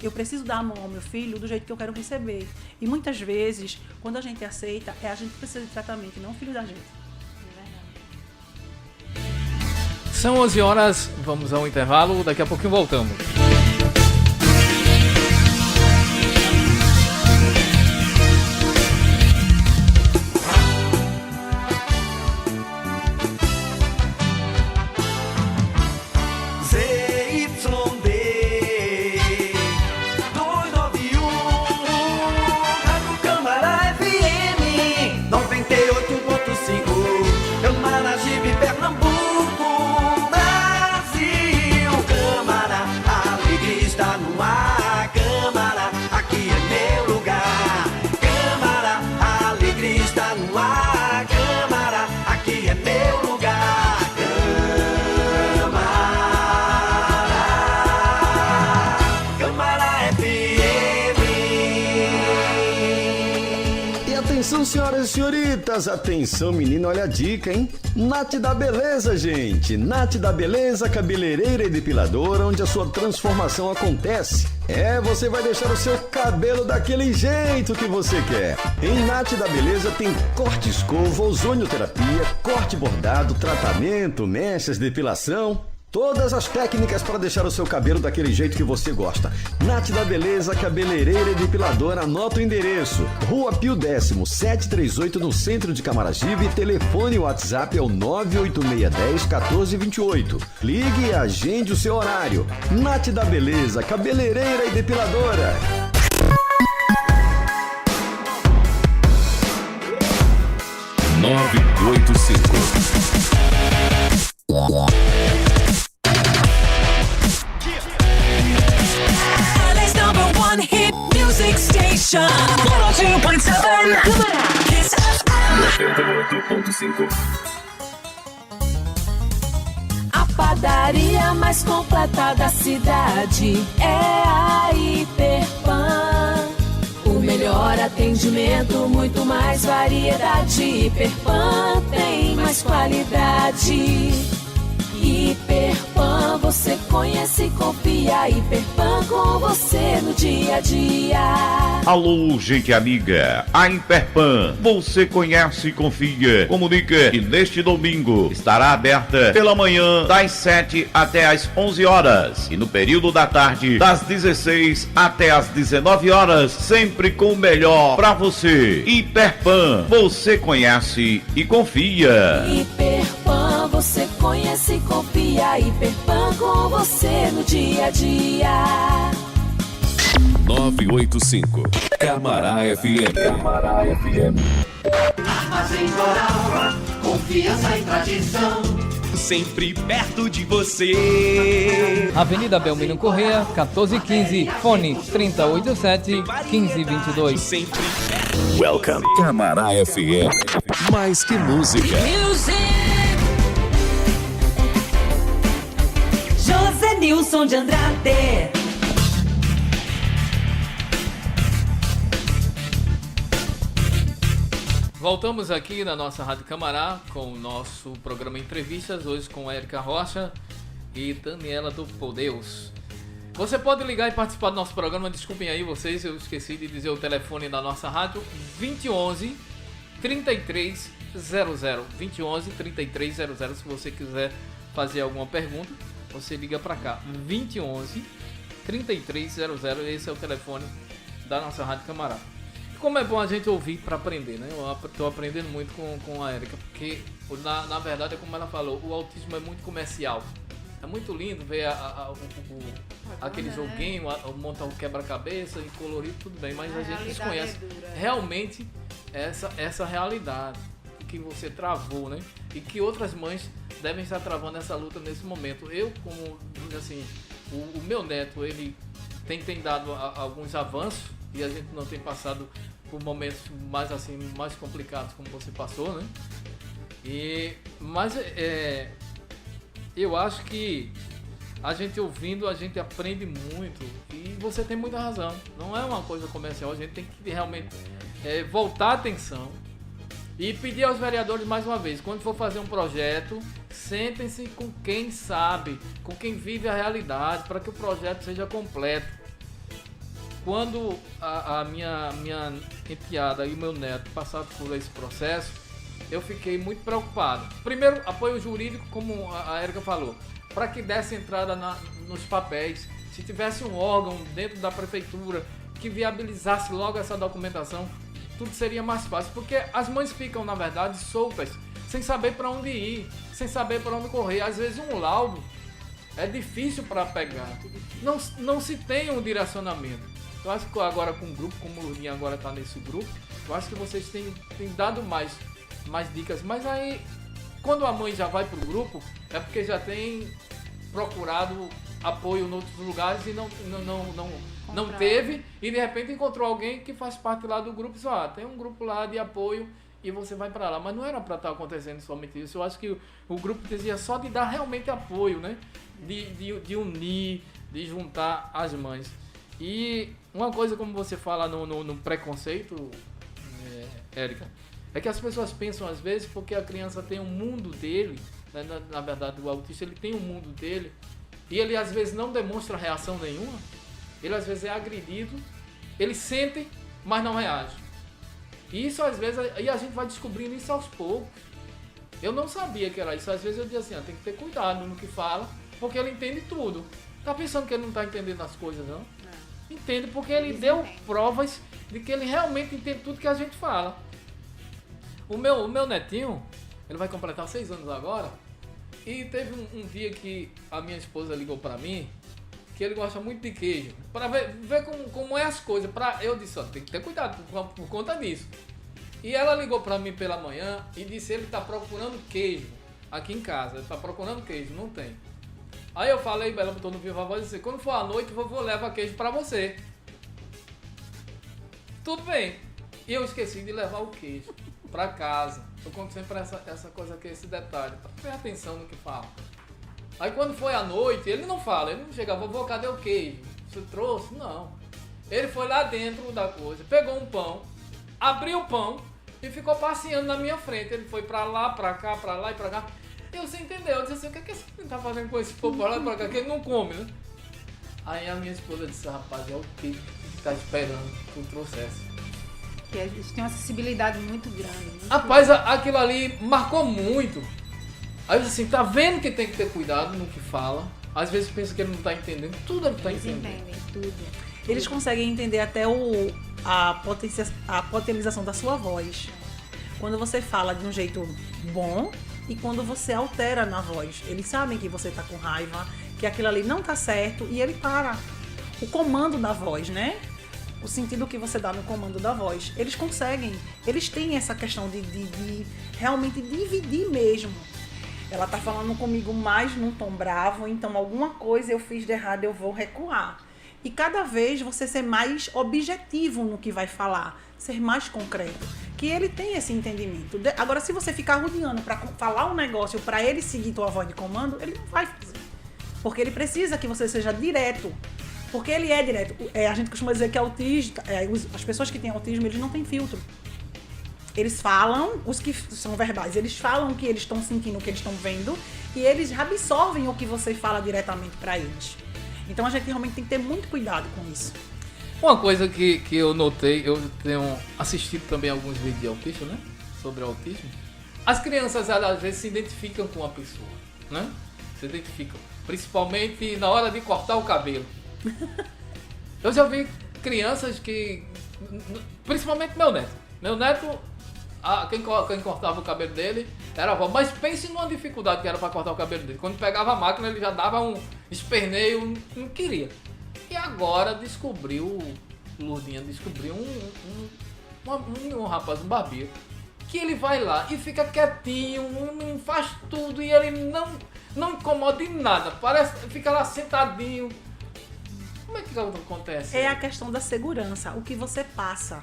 Eu preciso dar a mão ao meu filho do jeito que eu quero receber. E muitas vezes, quando a gente aceita, a gente precisa de tratamento e não o filho da gente. São 11 horas, vamos ao intervalo, daqui a pouquinho voltamos. Senhoras e senhoritas, atenção menina, olha a dica, hein? Nath da Beleza, gente! Nath da Beleza, cabeleireira e depiladora, onde a sua transformação acontece. Você vai deixar o seu cabelo daquele jeito que você quer. Em Nath da Beleza tem corte escova, ozonioterapia, corte bordado, tratamento, mechas, depilação. Todas as técnicas para deixar o seu cabelo daquele jeito que você gosta. Nath da Beleza, cabeleireira e depiladora, anota o endereço. Rua Pio 10º, 738, no centro de Camaragibe. Telefone WhatsApp é o 98610-1428. Ligue e agende o seu horário. Nath da Beleza, cabeleireira e depiladora. Hit music station 102.7 Kiss FM 98.5. A padaria mais completa da cidade é a Hiperpan. O melhor atendimento, muito mais variedade. Hiperpan tem mais qualidade. Hiperpan, você conhece e confia. Hiperpan com você no dia a dia. Alô, gente amiga, a Hiperpan, você conhece e confia. Comunica que neste domingo estará aberta pela manhã das 7 até as 11 horas e no período da tarde das 16 até as 19 horas, sempre com o melhor pra você. Hiperpan, você conhece e confia. Hiperpan, você conhece e confia. Hiperpan com você no dia a dia. 985 Camará FM. Armazém Doral, confiança e tradição, sempre perto de você. Avenida Belmiro Corrêa, 1415, fone 3087-1522. Sempre. Welcome, Camará FM. Mais que música. Nilson de Andrade. Voltamos aqui na nossa Rádio Camará com o nosso programa Entrevistas, hoje com Érica Rocha e Daniela do Podeus. Você pode ligar e participar do nosso programa, desculpem aí vocês, eu esqueci de dizer o telefone da nossa rádio, 2011 3300, 2011 3300, se você quiser fazer alguma pergunta, você liga para cá, 2011 3300, esse é o telefone da nossa Rádio Camará. Como é bom a gente ouvir para aprender, né? Eu estou aprendendo muito com a Érica, porque na verdade, como ela falou, o autismo é muito comercial. É muito lindo ver aquele joguinho, montar o quebra-cabeça e colorir tudo bem, mas a gente desconhece realmente essa realidade que você travou, né? E que outras mães devem estar travando essa luta nesse momento. Eu, como assim, o meu neto, ele tem dado alguns avanços e a gente não tem passado por momentos mais complicados como você passou, né? Mas eu acho que a gente ouvindo, a gente aprende muito e você tem muita razão. Não é uma coisa comercial, a gente tem que realmente voltar a atenção e pedir aos vereadores mais uma vez, quando for fazer um projeto, sentem-se com quem sabe, com quem vive a realidade, para que o projeto seja completo. Quando a minha enteada e o meu neto passaram por esse processo, eu fiquei muito preocupado. Primeiro, apoio jurídico, como a Érica falou, para que desse entrada nos papéis. Se tivesse um órgão dentro da prefeitura que viabilizasse logo essa documentação, tudo seria mais fácil. Porque as mães ficam, na verdade, soltas, sem saber para onde ir, sem saber para onde correr. Às vezes um laudo é difícil para pegar. Não se tem um direcionamento. Eu acho que agora com o grupo, como o Lourdinha agora está nesse grupo, eu acho que vocês têm dado mais dicas. Mas aí, quando a mãe já vai para o grupo, é porque já tem procurado apoio em outros lugares e não teve. E de repente encontrou alguém que faz parte lá do grupo e disse, tem um grupo lá de apoio e você vai para lá. Mas não era para estar acontecendo somente isso. Eu acho que o grupo dizia só de dar realmente apoio, né? De unir, de juntar as mães. E uma coisa, como você fala no preconceito, Érica, é que as pessoas pensam às vezes porque a criança tem um mundo dele, né? Na verdade o autista ele tem um mundo dele e ele às vezes não demonstra reação nenhuma, ele às vezes é agredido, ele sente, mas não reage. E isso às vezes, e a gente vai descobrindo isso aos poucos. Eu não sabia que era isso, às vezes eu dizia assim, tem que ter cuidado no que fala, porque ele entende tudo. Tá pensando que ele não tá entendendo as coisas, não? Entende, porque ele deu provas de que ele realmente entende tudo que a gente fala. O meu netinho, ele vai completar 6 anos agora, e teve um dia que a minha esposa ligou pra mim, que ele gosta muito de queijo, pra ver como é as coisas. Eu disse, tem que ter cuidado por conta disso. E ela ligou pra mim pela manhã e disse, ele tá procurando queijo aqui em casa, ele tá procurando queijo, não tem. Aí eu falei, ela botou no vivo a voz e disse, quando for à noite, o vovô leva queijo pra você. Tudo bem. E eu esqueci de levar o queijo pra casa. Eu conto sempre essa coisa aqui, esse detalhe. Preste atenção no que fala. Aí quando foi à noite, ele não fala, ele não chega, vovô, cadê o queijo? Você trouxe? Não. Ele foi lá dentro da coisa, pegou um pão, abriu o pão e ficou passeando na minha frente. Ele foi pra lá, pra cá, pra lá e pra cá. E você entendeu? Eu disse assim, o que é que esse menino tá fazendo com esse povo pra lá e pra cá, que ele não come, né? Aí a minha esposa disse, rapaz, é o que tá esperando que eu trouxesse. Que eles têm uma acessibilidade muito grande. Rapaz, aquilo ali marcou muito. Aí eu disse assim, tá vendo que tem que ter cuidado no que fala? Às vezes pensa que ele não tá entendendo, tudo ele tá entendendo. Eles entendem tudo. Eles conseguem entender até a potencialização da sua voz. Quando você fala de um jeito bom e quando você altera na voz. Eles sabem que você tá com raiva, que aquilo ali não tá certo e ele para. O comando da voz, né? O sentido que você dá no comando da voz. Eles conseguem, eles têm essa questão de realmente dividir mesmo. Ela tá falando comigo mais num tom bravo, então alguma coisa eu fiz de errado, eu vou recuar. E cada vez você ser mais objetivo no que vai falar, ser mais concreto. Que ele tem esse entendimento. Agora, se você ficar rodeando para falar um negócio para ele seguir tua voz de comando, ele não vai fazer. Porque ele precisa que você seja direto. Porque ele é direto. A gente costuma dizer que autista, as pessoas que têm autismo, eles não têm filtro. Eles falam, os que são verbais, eles falam o que eles estão sentindo, o que eles estão vendo, e eles absorvem o que você fala diretamente para eles. Então a gente realmente tem que ter muito cuidado com isso. Uma coisa que eu notei, eu tenho assistido também alguns vídeos de autismo, né? Sobre autismo. As crianças, elas, às vezes, se identificam com a pessoa, né? Se identificam. Principalmente na hora de cortar o cabelo. Eu já vi crianças que... Principalmente meu neto. Meu neto, quem cortava o cabelo dele era a avó. Mas pense numa dificuldade que era para cortar o cabelo dele. Quando pegava a máquina, ele já dava um esperneio, não queria. E agora Lourdinha descobriu um rapaz, um barbeiro, que ele vai lá e fica quietinho, não faz tudo e ele não incomoda em nada. Fica lá sentadinho. Como é que acontece? É a questão da segurança, o que você passa.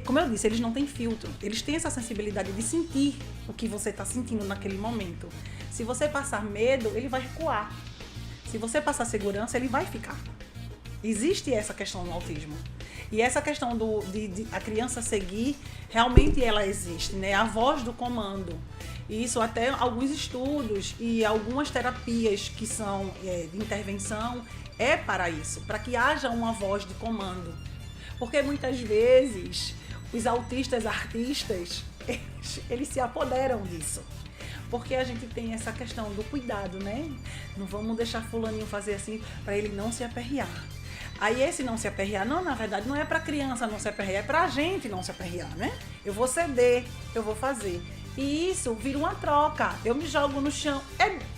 Como eu disse, eles não têm filtro. Eles têm essa sensibilidade de sentir o que você está sentindo naquele momento. Se você passar medo, ele vai recuar. Se você passar segurança, ele vai ficar. Existe essa questão no autismo. E essa questão de a criança seguir, realmente ela existe, né? A voz do comando. E isso até alguns estudos e algumas terapias que são de intervenção é para isso, para que haja uma voz de comando. Porque muitas vezes os autistas artistas, eles se apoderam disso. Porque a gente tem essa questão do cuidado, né? Não vamos deixar fulaninho fazer assim para ele não se aperrear. Aí esse não se aperrear, não, na verdade não é para criança não se aperrear, é para a gente não se aperrear, né? Eu vou ceder, eu vou fazer. E isso vira uma troca. Eu me jogo no chão.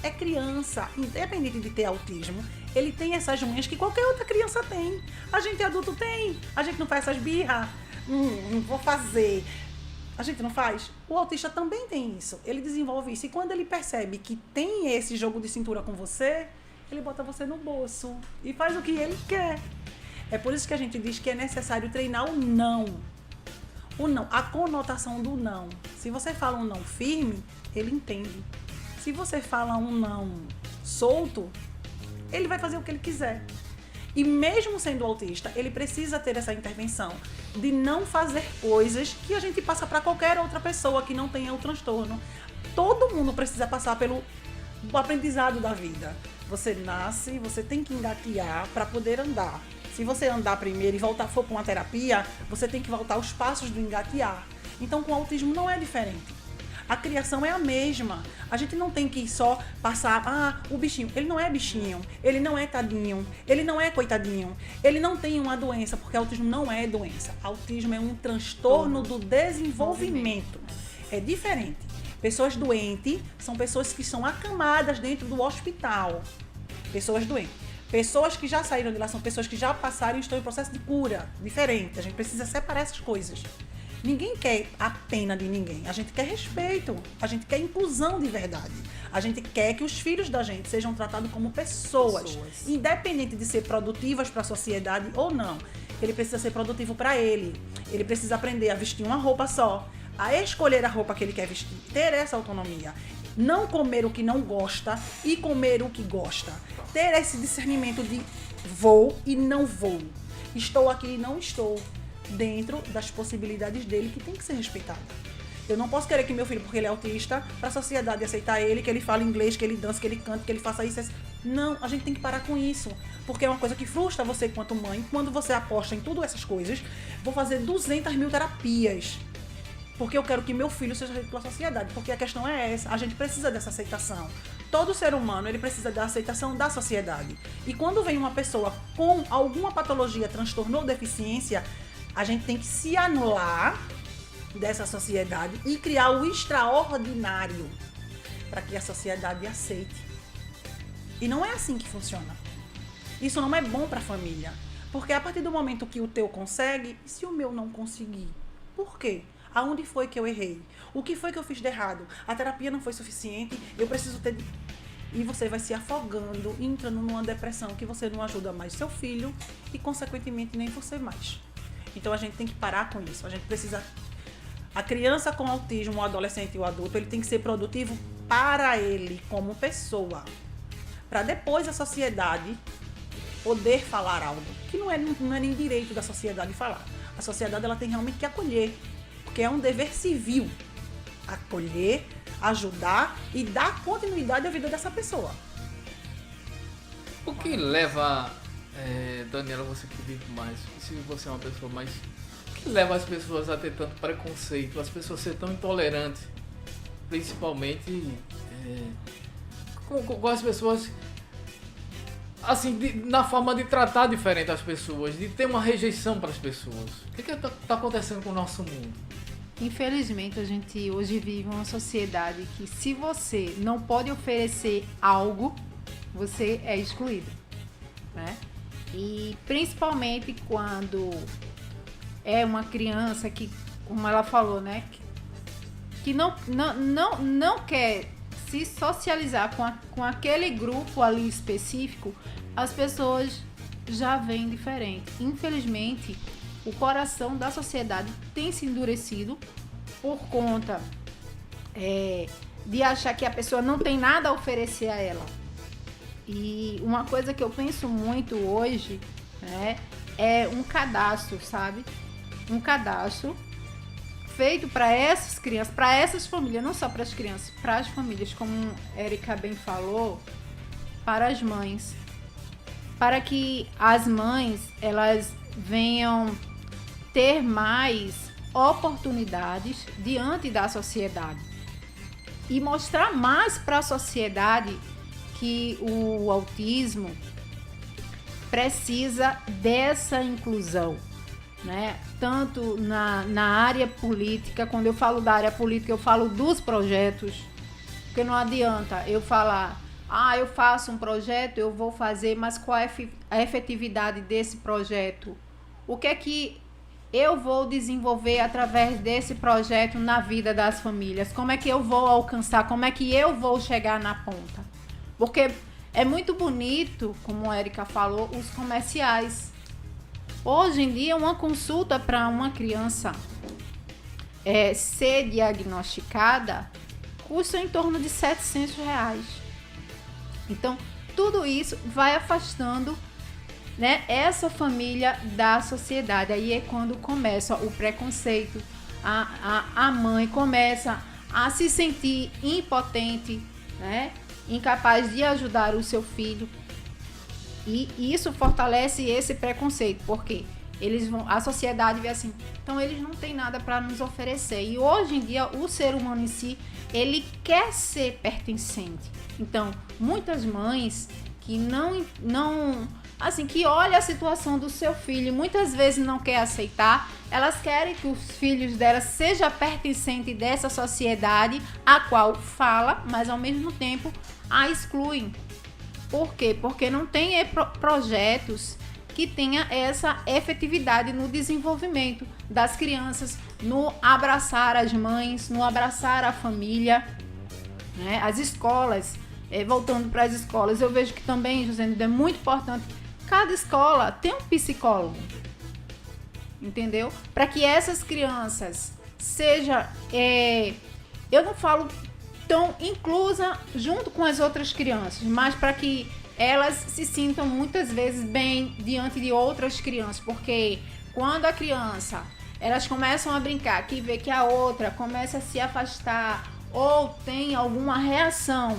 É criança, independente de ter autismo, ele tem essas manhas que qualquer outra criança tem. A gente adulto tem. A gente não faz essas birras. Não vou fazer. A gente não faz? O autista também tem isso. Ele desenvolve isso. E quando ele percebe que tem esse jogo de cintura com você, ele bota você no bolso e faz o que ele quer. É por isso que a gente diz que é necessário treinar o não. O não, a conotação do não. Se você fala um não firme, ele entende. Se você fala um não solto, ele vai fazer o que ele quiser. E mesmo sendo autista, ele precisa ter essa intervenção de não fazer coisas que a gente passa para qualquer outra pessoa que não tenha o transtorno. Todo mundo precisa passar pelo aprendizado da vida. Você nasce, você tem que engatear para poder andar. Se você andar primeiro e for para uma terapia, você tem que voltar aos passos do engatear. Então, com o autismo não é diferente. A criação é a mesma. A gente não tem que só passar, o bichinho. Ele não é bichinho, ele não é tadinho, ele não é coitadinho, ele não tem uma doença, porque autismo não é doença. Autismo é um transtorno do desenvolvimento. É diferente. Pessoas doentes são pessoas que são acamadas dentro do hospital. Pessoas doentes. Pessoas que já saíram de lá são pessoas que já passaram e estão em processo de cura. Diferente. A gente precisa separar essas coisas. Ninguém quer a pena de ninguém. A gente quer respeito. A gente quer inclusão de verdade. A gente quer que os filhos da gente sejam tratados como pessoas. Independente de ser produtivas para a sociedade ou não. Ele precisa ser produtivo para ele. Ele precisa aprender a vestir uma roupa só. A escolher a roupa que ele quer vestir. Ter essa autonomia. Não comer o que não gosta e comer o que gosta. Ter esse discernimento de vou e não vou. Estou aqui e não estou. Dentro das possibilidades dele, que tem que ser respeitada. Eu não posso querer que meu filho, porque ele é autista, para a sociedade aceitar ele, que ele fale inglês, que ele dance, que ele cante, que ele faça isso. Não, a gente tem que parar com isso. Porque é uma coisa que frustra você enquanto mãe. Quando você aposta em tudo essas coisas, vou fazer 200 mil terapias. Porque eu quero que meu filho seja aceito pela sociedade. Porque a questão é essa. A gente precisa dessa aceitação. Todo ser humano, ele precisa da aceitação da sociedade. E quando vem uma pessoa com alguma patologia, transtorno ou deficiência, a gente tem que se anular dessa sociedade e criar o extraordinário para que a sociedade aceite. E não é assim que funciona. Isso não é bom para a família. Porque a partir do momento que o teu consegue, e se o meu não conseguir? Por quê? Aonde foi que eu errei? O que foi que eu fiz de errado? A terapia não foi suficiente, eu preciso ter... E você vai se afogando, entrando numa depressão que você não ajuda mais seu filho e, consequentemente, nem você mais. Então, a gente tem que parar com isso. A gente precisa... A criança com autismo, o adolescente e o adulto, ele tem que ser produtivo para ele, como pessoa. para depois a sociedade poder falar algo, que não é nem direito da sociedade falar. A sociedade ela tem realmente que acolher, porque é um dever civil acolher, ajudar e dar continuidade à vida dessa pessoa. O que leva, Daniela, você que vive mais, se você é uma pessoa mais... O que leva as pessoas a ter tanto preconceito, as pessoas a ser tão intolerantes, principalmente com as pessoas, assim, na forma de tratar diferente as pessoas, de ter uma rejeição para as pessoas? O que está acontecendo com o nosso mundo? Infelizmente, a gente hoje vive uma sociedade que, se você não pode oferecer algo, você é excluído, né? E principalmente quando é uma criança que, como ela falou, né, que não quer se socializar com aquele grupo ali específico, as pessoas já veem diferente. Infelizmente, o coração da sociedade tem se endurecido por conta de achar que a pessoa não tem nada a oferecer a ela. E uma coisa que eu penso muito hoje, né, é um cadastro, sabe? Um cadastro feito para essas crianças, para essas famílias, não só para as crianças, para as famílias, como a Érica bem falou, para as mães. Para que as mães, elas venham ter mais oportunidades diante da sociedade e mostrar mais para a sociedade que o autismo precisa dessa inclusão, né? Tanto na área política, quando eu falo da área política, eu falo dos projetos, porque não adianta eu falar, eu faço um projeto, eu vou fazer, mas qual é a efetividade desse projeto? O que é que eu vou desenvolver através desse projeto na vida das famílias? Como é que eu vou alcançar? Como é que eu vou chegar na ponta? Porque é muito bonito, como a Érica falou, os comerciais. Hoje em dia, uma consulta para uma criança ser diagnosticada custa em torno de R$700. Então, tudo isso vai afastando, né, essa família da sociedade. Aí é quando começa o preconceito, a mãe começa a se sentir impotente, né, incapaz de ajudar o seu filho. E isso fortalece esse preconceito, porque a sociedade vê assim, então eles não têm nada para nos oferecer. E hoje em dia o ser humano em si, ele quer ser pertencente. Então, muitas mães que que olha a situação do seu filho, muitas vezes não quer aceitar, elas querem que os filhos delas sejam pertencentes dessa sociedade a qual fala, mas ao mesmo tempo a excluem. Por quê? Porque não tem projetos que tenha essa efetividade no desenvolvimento das crianças, no abraçar as mães, no abraçar a família, né? As escolas, voltando para as escolas, eu vejo que também, José, é muito importante, cada escola tem um psicólogo, entendeu? Para que essas crianças sejam, eu não falo tão inclusa junto com as outras crianças, mas para que elas se sintam muitas vezes bem diante de outras crianças, porque quando a criança, elas começam a brincar, que vê que a outra começa a se afastar ou tem alguma reação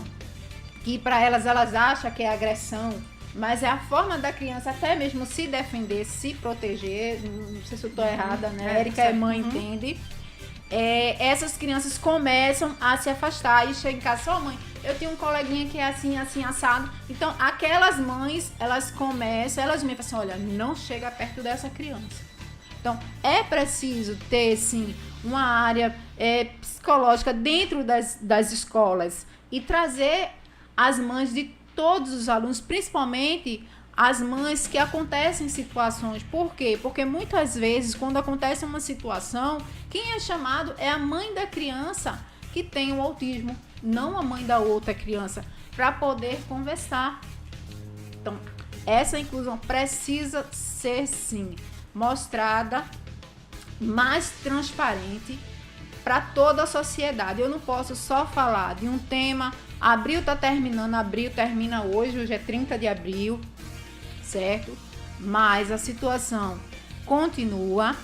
que para elas acham que é agressão, mas é a forma da criança até mesmo se defender, se proteger, não sei se eu estou errada, né? Érica é mãe, entende? Essas crianças começam a se afastar e chegam em casa, só mãe, eu tenho um coleguinha que é assim, assim, assado. Então, aquelas mães, elas me falam assim, olha, não chega perto dessa criança. Então, é preciso ter, sim, uma área psicológica dentro das escolas e trazer as mães de todos os alunos, principalmente as mães que acontecem situações. Por quê? Porque muitas vezes, quando acontece uma situação, quem é chamado é a mãe da criança que tem o autismo, não a mãe da outra criança, para poder conversar. Então, essa inclusão precisa ser, sim, mostrada mais transparente para toda a sociedade. Eu não posso só falar de um tema Abril está terminando, abril termina hoje é 30 de abril, certo? Mas a situação continua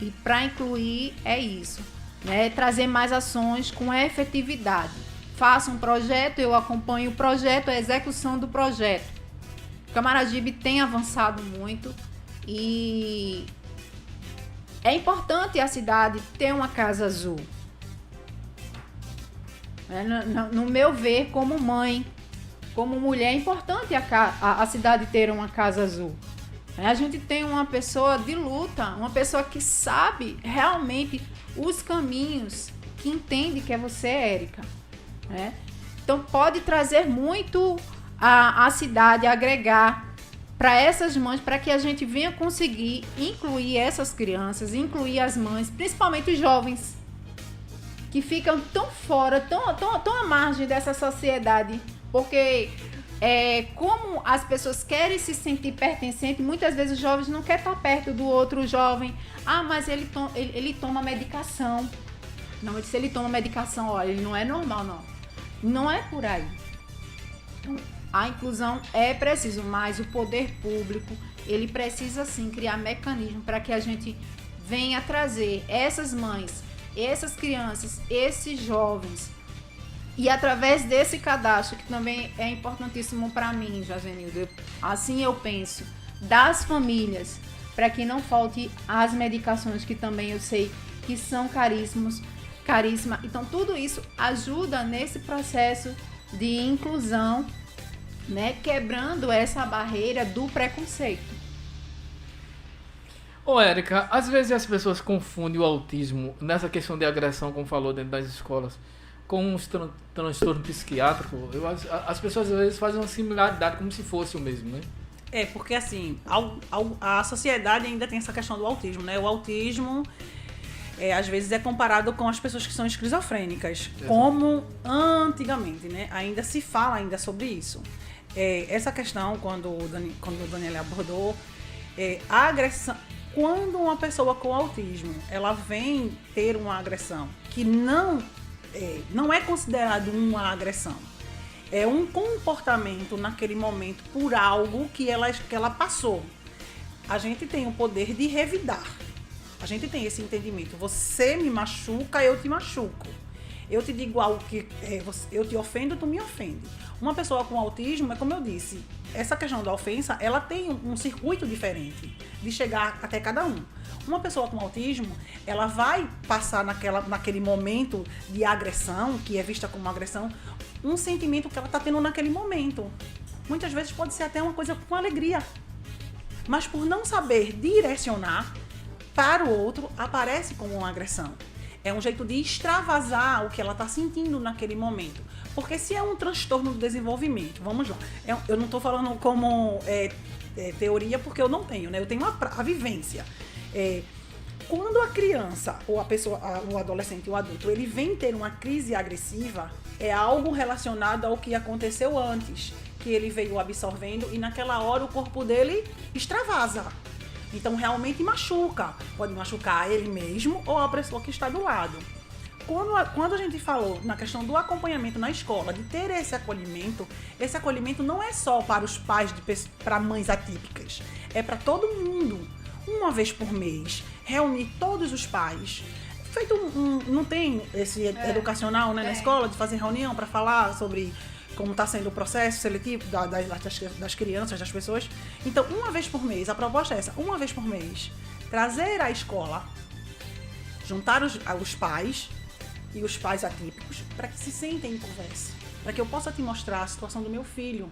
e para incluir é isso, né? Trazer mais ações com efetividade. Faça um projeto, eu acompanho o projeto, a execução do projeto. O Camaragibe tem avançado muito e é importante a cidade ter uma casa azul. No meu ver, como mãe, como mulher, é importante a cidade ter uma casa azul. A gente tem uma pessoa de luta, uma pessoa que sabe realmente os caminhos, que entende que é você, Érica. Né? Então pode trazer muito a cidade, agregar para essas mães, para que a gente venha conseguir incluir essas crianças, incluir as mães, principalmente os jovens, que ficam tão fora, tão à margem dessa sociedade, porque como as pessoas querem se sentir pertencentes, muitas vezes os jovens não querem estar perto do outro jovem. Ah, mas ele toma medicação. Não, se ele toma medicação, olha, ele não é normal, não. Não é por aí. Então, a inclusão é preciso, mas o poder público, ele precisa sim criar mecanismos para que a gente venha trazer essas mães, essas crianças, esses jovens, e através desse cadastro, que também é importantíssimo para mim, Jazenildo, assim eu penso, das famílias, para que não falte as medicações, que também eu sei que são caríssimas. Então tudo isso ajuda nesse processo de inclusão, né, quebrando essa barreira do preconceito. Ô, Érica, às vezes as pessoas confundem o autismo nessa questão de agressão, como falou, dentro das escolas, com os transtorno psiquiátrico. As pessoas às vezes fazem uma similaridade como se fosse o mesmo, né? Porque assim, a sociedade ainda tem essa questão do autismo, né? O autismo, às vezes, é comparado com as pessoas que são esquizofrênicas, exato, como antigamente, né? Ainda se fala ainda sobre isso. Essa questão, quando o Daniel abordou, a agressão, quando uma pessoa com autismo, ela vem ter uma agressão que não é considerado uma agressão, é um comportamento naquele momento por algo que ela passou. A gente tem o poder de revidar. A gente tem esse entendimento. Você me machuca, eu te machuco. Eu te digo algo que eu te ofendo, tu me ofende. Uma pessoa com autismo, é como eu disse, essa questão da ofensa, ela tem um circuito diferente de chegar até cada um. Uma pessoa com autismo, ela vai passar naquele momento de agressão, que é vista como agressão, um sentimento que ela está tendo naquele momento. Muitas vezes pode ser até uma coisa com alegria. Mas por não saber direcionar para o outro, aparece como uma agressão. É um jeito de extravasar o que ela está sentindo naquele momento. Porque se é um transtorno do desenvolvimento, vamos lá, eu não estou falando como teoria, porque eu não tenho, né? Eu tenho a vivência. Quando a criança, ou a pessoa, o adolescente, o adulto, ele vem ter uma crise agressiva, é algo relacionado ao que aconteceu antes, que ele veio absorvendo e naquela hora o corpo dele extravasa. Então realmente machuca. Pode machucar ele mesmo ou a pessoa que está do lado. Quando a gente falou na questão do acompanhamento na escola, de ter esse acolhimento não é só para os pais, para mães atípicas. É para todo mundo. Uma vez por mês, reunir todos os pais. Feito não tem esse educacional, né, na escola, de fazer reunião para falar sobre como está sendo o processo seletivo das crianças, das pessoas. Então, uma vez por mês, a proposta é essa, uma vez por mês, trazer à escola, juntar os pais e os pais atípicos, para que se sentem em conversa, para que eu possa te mostrar a situação do meu filho.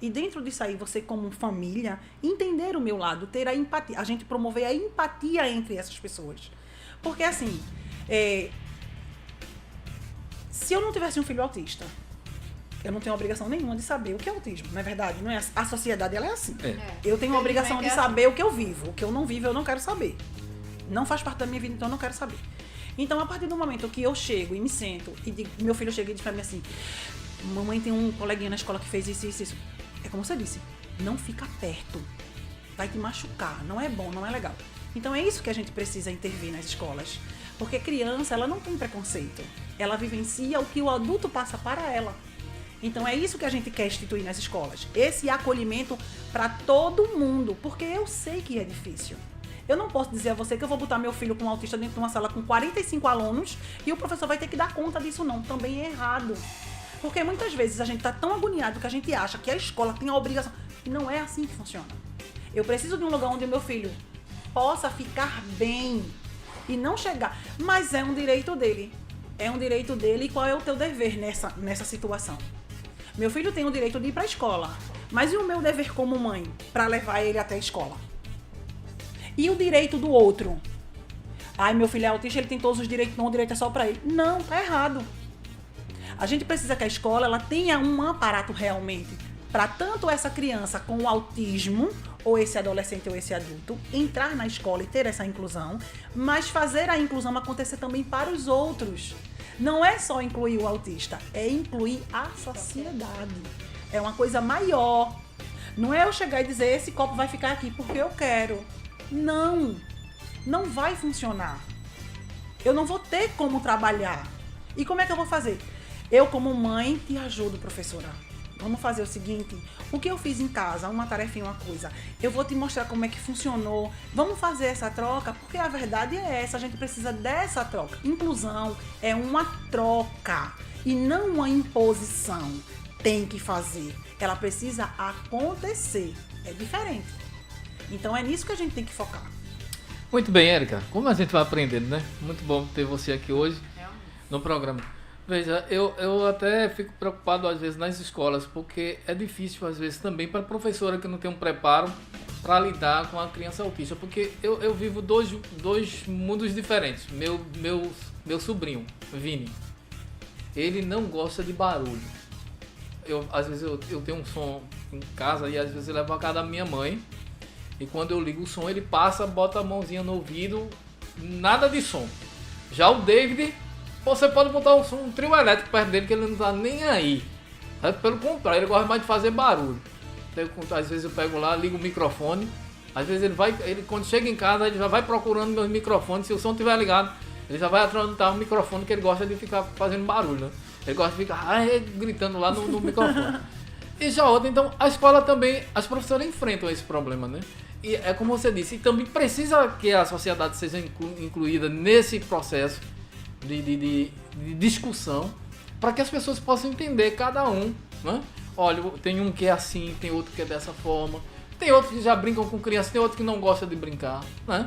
E dentro disso aí, você como família, entender o meu lado, ter a empatia, a gente promover a empatia entre essas pessoas. Porque assim, se eu não tivesse um filho autista, eu não tenho obrigação nenhuma de saber o que é autismo, não é verdade? Não é? A sociedade, ela é assim. Eu tenho a obrigação de saber o que eu vivo. O que eu não vivo, eu não quero saber. Não faz parte da minha vida, então eu não quero saber. Então, a partir do momento que eu chego e me sento, e meu filho chega e diz pra mim assim, mamãe, tem um coleguinha na escola que fez isso, isso, isso. É como você disse, não fica perto. Vai te machucar, não é bom, não é legal. Então, é isso que a gente precisa intervir nas escolas. Porque criança, ela não tem preconceito. Ela vivencia o que o adulto passa para ela. Então é isso que a gente quer instituir nas escolas. Esse acolhimento para todo mundo, porque eu sei que é difícil. Eu não posso dizer a você que eu vou botar meu filho com um autista dentro de uma sala com 45 alunos e o professor vai ter que dar conta disso, não. Também é errado. Porque muitas vezes a gente está tão agoniado que a gente acha que a escola tem a obrigação. E não é assim que funciona. Eu preciso de um lugar onde o meu filho possa ficar bem e não chegar. Mas é um direito dele. É um direito dele. E qual é o teu dever nessa situação? Meu filho tem o direito de ir para a escola. Mas e o meu dever como mãe para levar ele até a escola? E o direito do outro? Ai, meu filho é autista, ele tem todos os direitos, não, o direito é só para ele. Não, tá errado. A gente precisa que a escola ela tenha um aparato realmente para tanto essa criança com o autismo, ou esse adolescente ou esse adulto, entrar na escola e ter essa inclusão, mas fazer a inclusão acontecer também para os outros. Não é só incluir o autista, é incluir a sociedade. É uma coisa maior. Não é eu chegar e dizer, esse copo vai ficar aqui porque eu quero. Não, não vai funcionar. Eu não vou ter como trabalhar. E como é que eu vou fazer? Eu, como mãe, te ajudo, professora. Vamos fazer o seguinte, o que eu fiz em casa, uma tarefinha, uma coisa, eu vou te mostrar como é que funcionou. Vamos fazer essa troca, porque a verdade é essa, a gente precisa dessa troca. Inclusão é uma troca e não uma imposição. Tem que fazer. Ela precisa acontecer. É diferente. Então é nisso que a gente tem que focar. Muito bem, Érica. Como a gente vai aprendendo, né? Muito bom ter você aqui hoje no programa. Veja, eu até fico preocupado às vezes nas escolas, porque é difícil às vezes também para a professora que não tem um preparo para lidar com a criança autista, porque eu vivo dois mundos diferentes. Meu sobrinho, Vini, ele não gosta de barulho. Às vezes eu tenho um som em casa e às vezes eu levo a casa da minha mãe e quando eu ligo o som ele passa, bota a mãozinha no ouvido, nada de som. Já o David, você pode botar um trio elétrico perto dele que ele não tá nem aí. Pelo contrário, ele gosta mais de fazer barulho. Às vezes eu pego lá, ligo o microfone. Às vezes ele quando chega em casa, ele já vai procurando meus microfones. Se o som estiver ligado, ele já vai atrás o microfone, que ele gosta de ficar fazendo barulho, né? Ele gosta de ficar gritando lá no microfone. E já outra, então, a escola também, as professoras enfrentam esse problema, né? E é como você disse, e também precisa que a sociedade seja incluída nesse processo de discussão, para que as pessoas possam entender cada um, né? Olha, tem um que é assim, tem outro que é dessa forma, tem outros que já brincam com criança, tem outro que não gosta de brincar, né?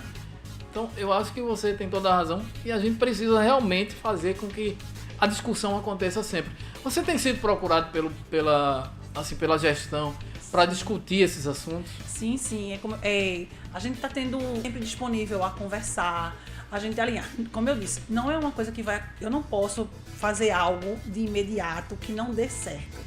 Então eu acho que você tem toda a razão e a gente precisa realmente fazer com que a discussão aconteça sempre. Você tem sido procurado pela gestão para discutir esses assuntos? Sim. A gente está tendo sempre disponível a conversar, a gente alinhar. Como eu disse, não é uma coisa que eu não posso fazer algo de imediato que não dê certo.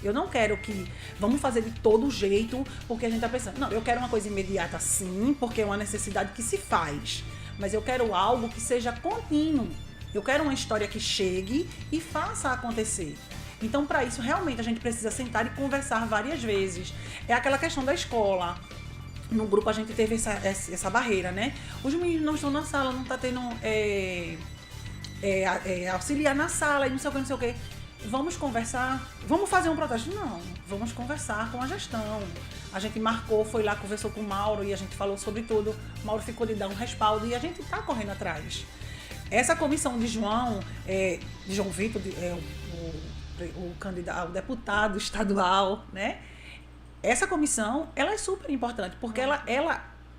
Eu não quero que vamos fazer de todo jeito porque a gente está pensando. Não, eu quero uma coisa imediata sim, porque é uma necessidade que se faz. Mas eu quero algo que seja contínuo. Eu quero uma história que chegue e faça acontecer. Então, para isso, realmente, a gente precisa sentar e conversar várias vezes. É aquela questão da escola. No grupo, a gente teve essa barreira, né? Os meninos não estão na sala, não está tendo auxiliar na sala e não sei o que. Vamos conversar? Vamos fazer um protesto? Não, vamos conversar com a gestão. A gente marcou, foi lá, conversou com o Mauro e a gente falou sobre tudo. O Mauro ficou de dar um respaldo e a gente está correndo atrás. Essa comissão de João Vitor, o candidato, o deputado estadual, né? Essa comissão, ela é super importante, porque ela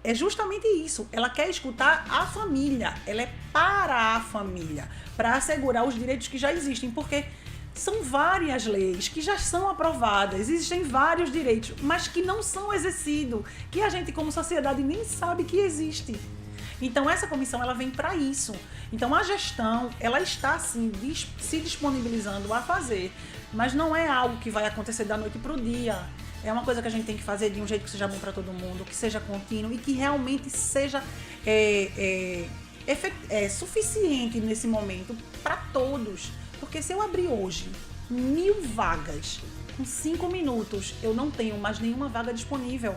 é justamente isso. Ela quer escutar a família, ela é para a família, para assegurar os direitos que já existem, porque são várias leis que já são aprovadas, existem vários direitos, mas que não são exercidos, que a gente como sociedade nem sabe que existe. Então essa comissão ela vem para isso. Então a gestão ela está sim se disponibilizando a fazer, mas não é algo que vai acontecer da noite para o dia. É uma coisa que a gente tem que fazer de um jeito que seja bom para todo mundo, que seja contínuo e que realmente seja suficiente nesse momento para todos. Porque se eu abrir hoje 1000 vagas com 5 minutos, eu não tenho mais nenhuma vaga disponível.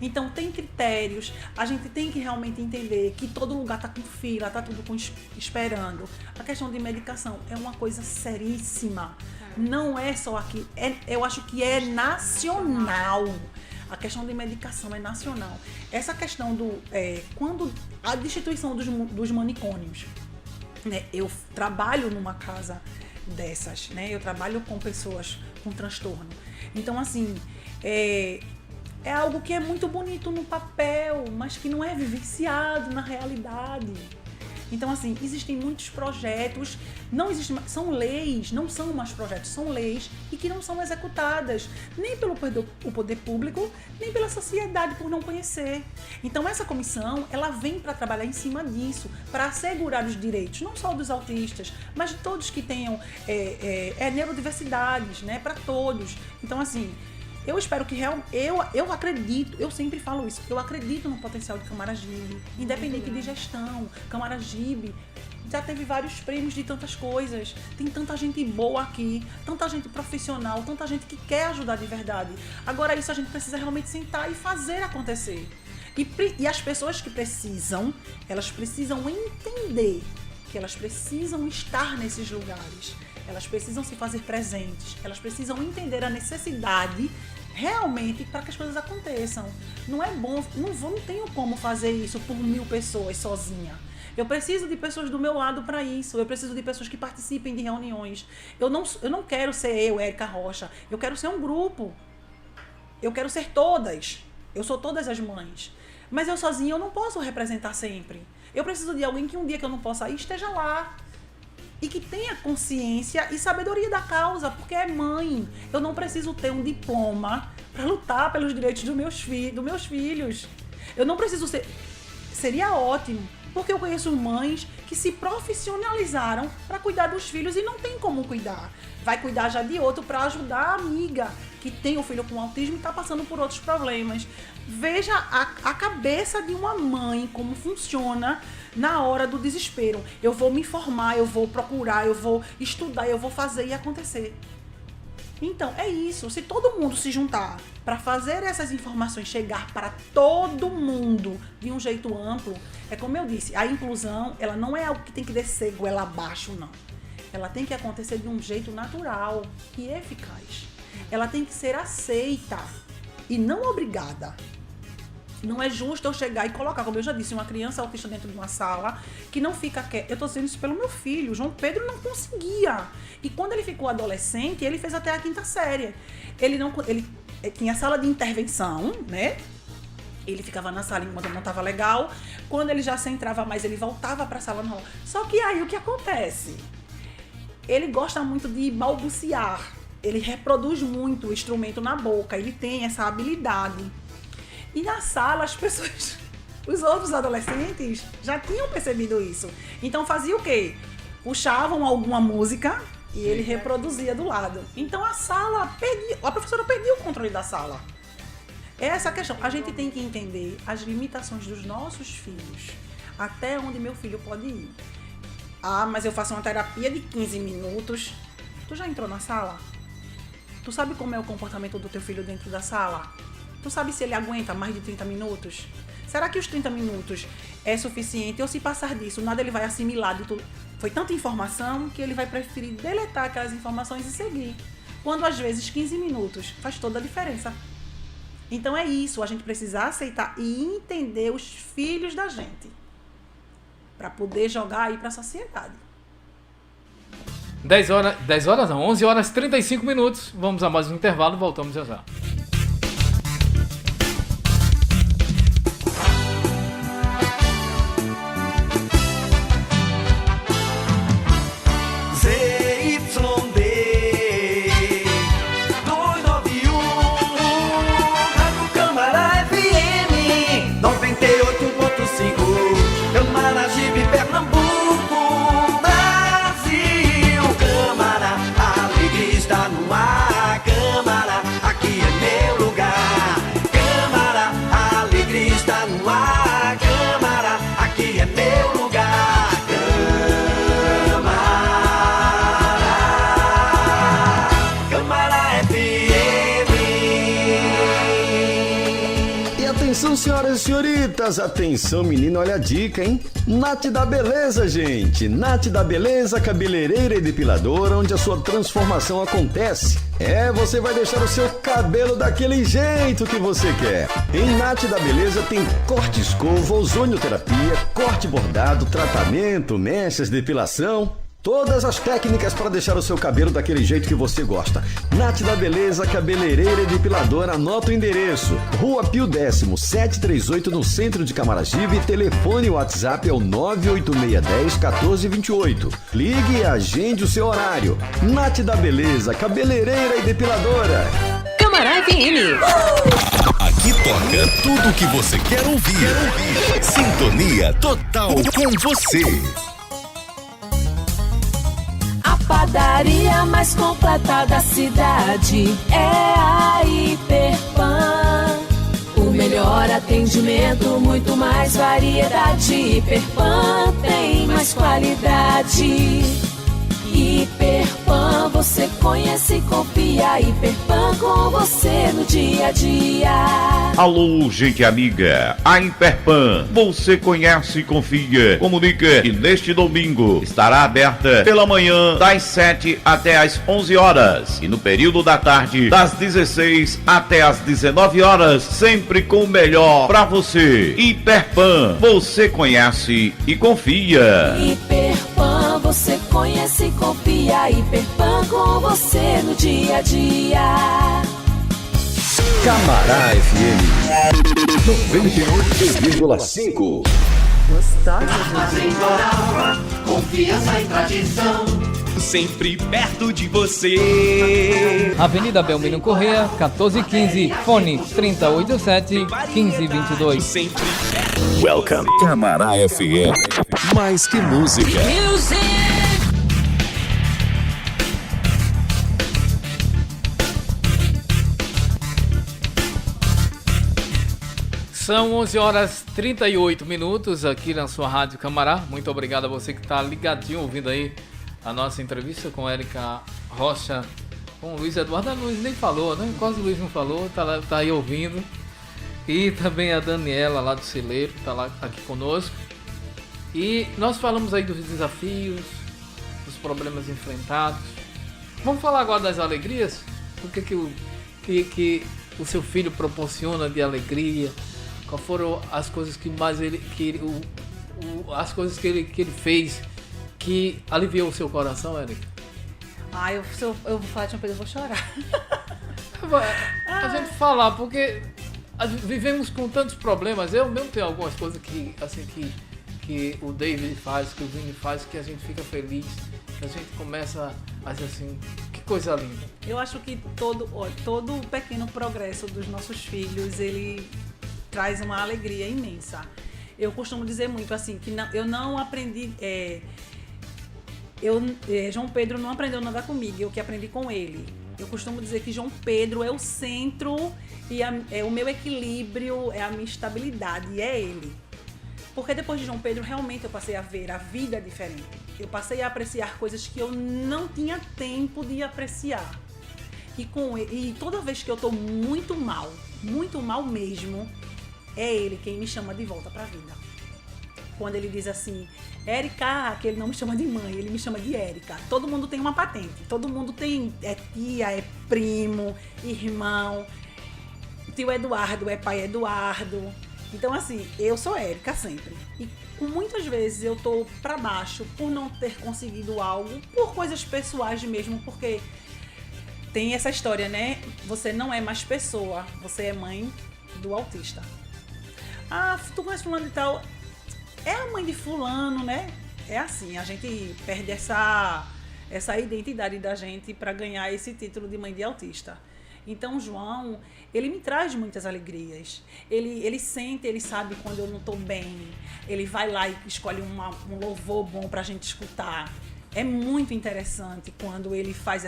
Então tem critérios, a gente tem que realmente entender que todo lugar está com fila, está tudo esperando. A questão de medicação é uma coisa seríssima. não é só aqui, eu acho que é nacional. A questão de medicação é nacional. Essa questão quando a destituição dos manicômios, né? Eu trabalho numa casa dessas, né? Eu trabalho com pessoas com transtorno. Então, assim, é algo que é muito bonito no papel, mas que não é vivenciado na realidade. Então, assim, existem muitos projetos, são leis, não são mais projetos, são leis e que não são executadas, nem pelo poder público, nem pela sociedade por não conhecer. Então, essa comissão, ela vem para trabalhar em cima disso, para assegurar os direitos, não só dos autistas, mas de todos que tenham neurodiversidades, né, para todos. Então, assim, eu espero que eu acredito, eu sempre falo isso, eu acredito no potencial de Camaragibe, independente de gestão. Camaragibe já teve vários prêmios de tantas coisas, tem tanta gente boa aqui, tanta gente profissional, tanta gente que quer ajudar de verdade. Agora isso a gente precisa realmente sentar e fazer acontecer. E as pessoas que precisam, elas precisam entender que elas precisam estar nesses lugares. Elas precisam se fazer presentes, elas precisam entender a necessidade realmente para que as coisas aconteçam. Não é bom, não tenho como fazer isso por 1000 pessoas sozinha. Eu preciso de pessoas do meu lado para isso, eu preciso de pessoas que participem de reuniões. Eu não quero ser Érica Rocha, eu quero ser um grupo. Eu quero ser todas, eu sou todas as mães. Mas eu sozinha eu não posso representar sempre. Eu preciso de alguém que um dia que eu não possa ir esteja lá. E que tenha consciência e sabedoria da causa, porque é mãe. Eu não preciso ter um diploma para lutar pelos direitos dos meus filhos. Eu não preciso ser... Seria ótimo, porque eu conheço mães que se profissionalizaram para cuidar dos filhos e não tem como cuidar. Vai cuidar já de outro para ajudar a amiga que tem o filho com autismo e está passando por outros problemas. Veja a cabeça de uma mãe, como funciona na hora do desespero. Eu vou me informar, eu vou procurar, eu vou estudar, eu vou fazer e acontecer. Então, é isso. Se todo mundo se juntar para fazer essas informações chegar para todo mundo de um jeito amplo, é como eu disse, a inclusão, ela não é algo que tem que descer goela abaixo, não. Ela tem que acontecer de um jeito natural e eficaz. Ela tem que ser aceita e não obrigada. Não é justo eu chegar e colocar, como eu já disse, uma criança autista dentro de uma sala que não fica quieta. Eu tô dizendo isso pelo meu filho. O João Pedro não conseguia. E quando ele ficou adolescente, ele fez até a 5ª série. Ele tinha sala de intervenção, né? Ele ficava na sala enquanto não estava legal. Quando ele já se entrava mais, ele voltava para a sala normal. Só que aí o que acontece? Ele gosta muito de balbuciar. Ele reproduz muito o instrumento na boca. Ele tem essa habilidade. E na sala, as pessoas, os outros adolescentes já tinham percebido isso. Então fazia o quê? Puxavam alguma música e ele reproduzia do lado. Então a professora perdia o controle da sala. Essa é a questão. A gente tem que entender as limitações dos nossos filhos. Até onde meu filho pode ir. Ah, mas eu faço uma terapia de 15 minutos. Tu já entrou na sala? Tu sabe como é o comportamento do teu filho dentro da sala? Tu sabe se ele aguenta mais de 30 minutos? Será que os 30 minutos é suficiente? Ou se passar disso, nada ele vai assimilar de tudo? Foi tanta informação que ele vai preferir deletar aquelas informações e seguir. Quando às vezes 15 minutos faz toda a diferença. Então é isso, a gente precisa aceitar e entender os filhos da gente. Para poder jogar aí para a sociedade. 10 horas não, 11 horas 35 minutos. Vamos a mais um intervalo, voltamos já já. Camaragibe, Pernambuco, Brasil. Câmara, a alegria está no ar. Câmara, aqui é Atenção, senhoras e senhoritas, atenção, menina, olha a dica, hein? Nath da Beleza, gente. Nath da Beleza, cabeleireira e depiladora, onde a sua transformação acontece. Você vai deixar o seu cabelo daquele jeito que você quer. Em Nath da Beleza tem corte escova, ozonioterapia, corte bordado, tratamento, mechas, depilação. Todas as técnicas para deixar o seu cabelo daquele jeito que você gosta. Nath da Beleza, cabeleireira e depiladora, anota o endereço. Rua Pio 10º, 738, no centro de Camaragibe. Telefone e WhatsApp é o 98610-1428. Ligue e agende o seu horário. Nath da Beleza, cabeleireira e depiladora. Camará FM. Aqui toca tudo o que você quer ouvir. Sintonia total com você. Padaria mais completa da cidade é a Hiperpan. O melhor atendimento, muito mais variedade. Hiperpan tem mais qualidade. Hiperpan, você conhece e confia. Hiperpan com você no dia a dia. Alô, gente amiga, a Hiperpan, você conhece e confia. Comunica que neste domingo estará aberta pela manhã das 7 até as 11 horas e no período da tarde das 16 até as 19 horas, sempre com o melhor pra você. Hiperpan, você conhece e confia. Hiperpan, você conhece e confia. Hiperpan com você no dia a dia. Camará FM 98,5. Armazém Doral, confiança e tradição. Sempre perto de você. Avenida Belmiro Corrêa, 1415, fone 3087-1522. Sempre Welcome. Camará FM. Mais que música. São 11 horas 38 minutos aqui na sua Rádio Camará. Muito obrigado a você que está ligadinho ouvindo aí a nossa entrevista com Érica Rocha, com o Luiz Eduardo. A Luiz nem falou, né? Quase o Luiz não falou, tá aí ouvindo. E também a Daniela lá do Celeiro, tá lá aqui conosco. E nós falamos aí dos desafios, dos problemas enfrentados. Vamos falar agora das alegrias? O que o seu filho proporciona de alegria? Quais foram as coisas que mais as coisas que ele fez que aliviou o seu coração, Érica? Eu vou falar de uma coisa, eu vou chorar. A gente falar, porque vivemos com tantos problemas. Eu mesmo tenho algumas coisas que o David faz, que o Vini faz, que a gente fica feliz, que a gente começa a dizer assim, que coisa linda. Eu acho que todo o pequeno progresso dos nossos filhos, ele traz uma alegria imensa. Eu costumo dizer muito assim, que eu não aprendi... João Pedro não aprendeu nada comigo, eu que aprendi com ele. Eu costumo dizer que João Pedro é o centro e é o meu equilíbrio, é a minha estabilidade, e é ele. Porque depois de João Pedro, realmente eu passei a ver a vida diferente. Eu passei a apreciar coisas que eu não tinha tempo de apreciar. E toda vez que eu tô muito mal mesmo, é ele quem me chama de volta pra vida. Quando ele diz assim, Érica, que ele não me chama de mãe, ele me chama de Érica. Todo mundo tem uma patente, todo mundo tem, é tia, é primo, irmão, tio Eduardo, é pai Eduardo. Então assim, eu sou Érica sempre. E muitas vezes eu tô pra baixo por não ter conseguido algo, por coisas pessoais mesmo, porque tem essa história, né? Você não é mais pessoa, você é mãe do autista. Tu conhece fulano e tal... É a mãe de fulano, né? É assim, a gente perde essa identidade da gente para ganhar esse título de mãe de autista. Então, João, ele me traz muitas alegrias. Ele sente, ele sabe quando eu não estou bem. Ele vai lá e escolhe um louvor bom para a gente escutar. É muito interessante quando ele faz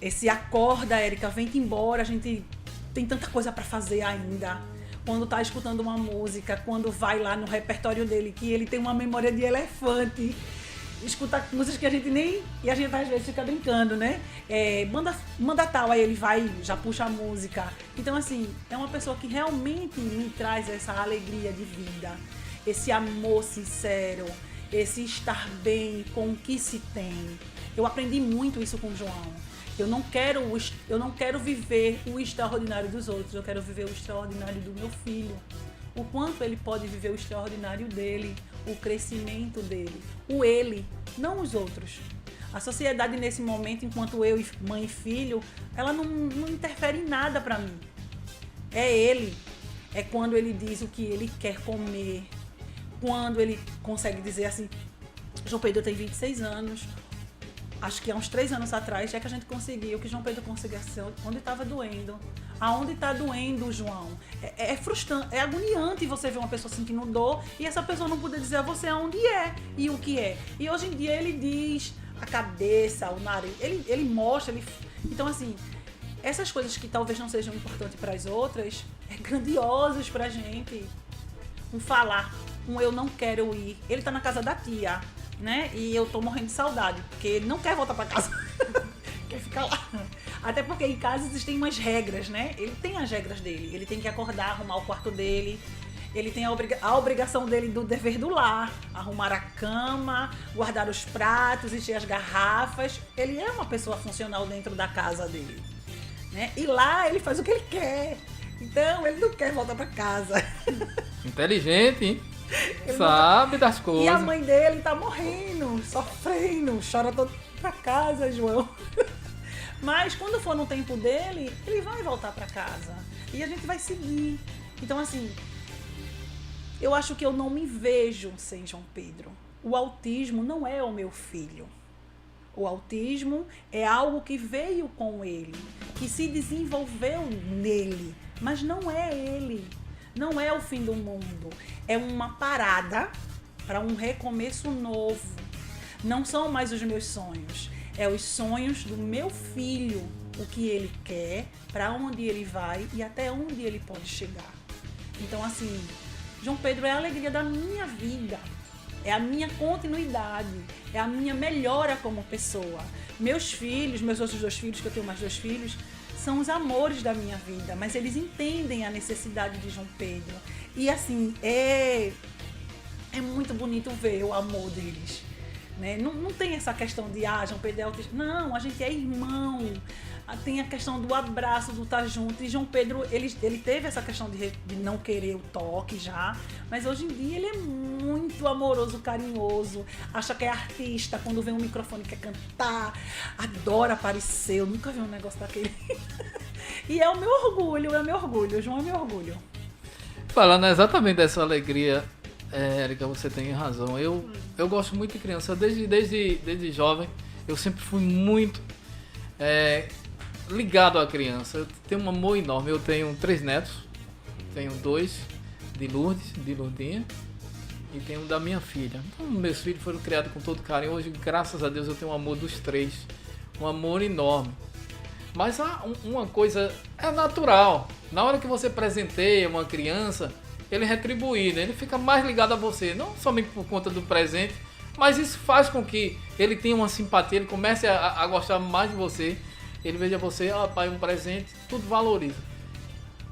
esse acorda, Érica, vem-te embora, a gente tem tanta coisa para fazer ainda. Quando tá escutando uma música, quando vai lá no repertório dele, que ele tem uma memória de elefante, escuta músicas que a gente nem... E a gente às vezes fica brincando, né? Manda tal, aí ele vai, já puxa a música. Então, assim, é uma pessoa que realmente me traz essa alegria de vida, esse amor sincero, esse estar bem com o que se tem. Eu aprendi muito isso com o João. Eu não quero viver o extraordinário dos outros, eu quero viver o extraordinário do meu filho. O quanto ele pode viver o extraordinário dele, o crescimento dele, o ele, não os outros. A sociedade nesse momento, enquanto eu, mãe e filho, ela não interfere em nada para mim. É ele. É quando ele diz o que ele quer comer, quando ele consegue dizer assim, João Pedro tem 26 anos, acho que há uns 3 anos atrás, é que a gente conseguiu, que João Pedro conseguia ser onde estava doendo. Aonde está doendo, João? É frustrante, é agoniante você ver uma pessoa sentindo dor e essa pessoa não poder dizer a você aonde é e o que é. E hoje em dia ele diz a cabeça, o nariz, ele mostra, então assim, essas coisas que talvez não sejam importantes para as outras, é grandiosas pra gente. Um falar, eu não quero ir. Ele tá na casa da tia, né? E eu tô morrendo de saudade, porque ele não quer voltar pra casa. Quer ficar lá. Até porque em casa existem umas regras, né? Ele tem as regras dele. Ele tem que acordar, arrumar o quarto dele. Ele tem a obrigação dele do dever do lar. Arrumar a cama, guardar os pratos, encher as garrafas. Ele é uma pessoa funcional dentro da casa dele, né? E lá ele faz o que ele quer. Então ele não quer voltar pra casa. Inteligente, hein? Sabe das coisas. E a mãe dele tá morrendo, sofrendo, chora todo pra casa, João. Mas quando for no tempo dele, ele vai voltar pra casa. E a gente vai seguir. Então, assim, eu acho que eu não me vejo sem João Pedro. O autismo não é o meu filho. O autismo é algo que veio com ele, que se desenvolveu nele, mas não é ele. Não é o fim do mundo. É uma parada para um recomeço novo. Não são mais os meus sonhos. É os sonhos do meu filho. O que ele quer, para onde ele vai e até onde ele pode chegar. Então, assim, João Pedro é a alegria da minha vida. É a minha continuidade. É a minha melhora como pessoa. Meus filhos, meus outros 2 filhos, que eu tenho mais 2 filhos, são os amores da minha vida, mas eles entendem a necessidade de João Pedro. E assim, é muito bonito ver o amor deles, né? Não tem essa questão de, João Pedro é autista. Não, a gente é irmão. Tem a questão do abraço, do estar junto. E João Pedro, ele teve essa questão de não querer o toque já, mas hoje em dia ele é muito amoroso, carinhoso, acha que é artista, quando vem um microfone quer cantar, adora aparecer. Eu nunca vi um negócio daquele. E é o meu orgulho, o João é meu orgulho. Falando exatamente dessa alegria, Érica, você tem razão. Eu gosto muito de criança, desde jovem, eu sempre fui muito ligado à criança. Eu tenho um amor enorme. Eu tenho 3 netos, tenho 2 de Lourdinha, e tenho um da minha filha. Então, meus filhos foram criados com todo carinho. Hoje, graças a Deus, eu tenho um amor dos 3, um amor enorme. Mas uma coisa é natural. Na hora que você presenteia uma criança, ele retribui, né? Ele fica mais ligado a você, não somente por conta do presente, mas isso faz com que ele tenha uma simpatia, ele comece a gostar mais de você. Ele veja você, pai, um presente, tudo valoriza.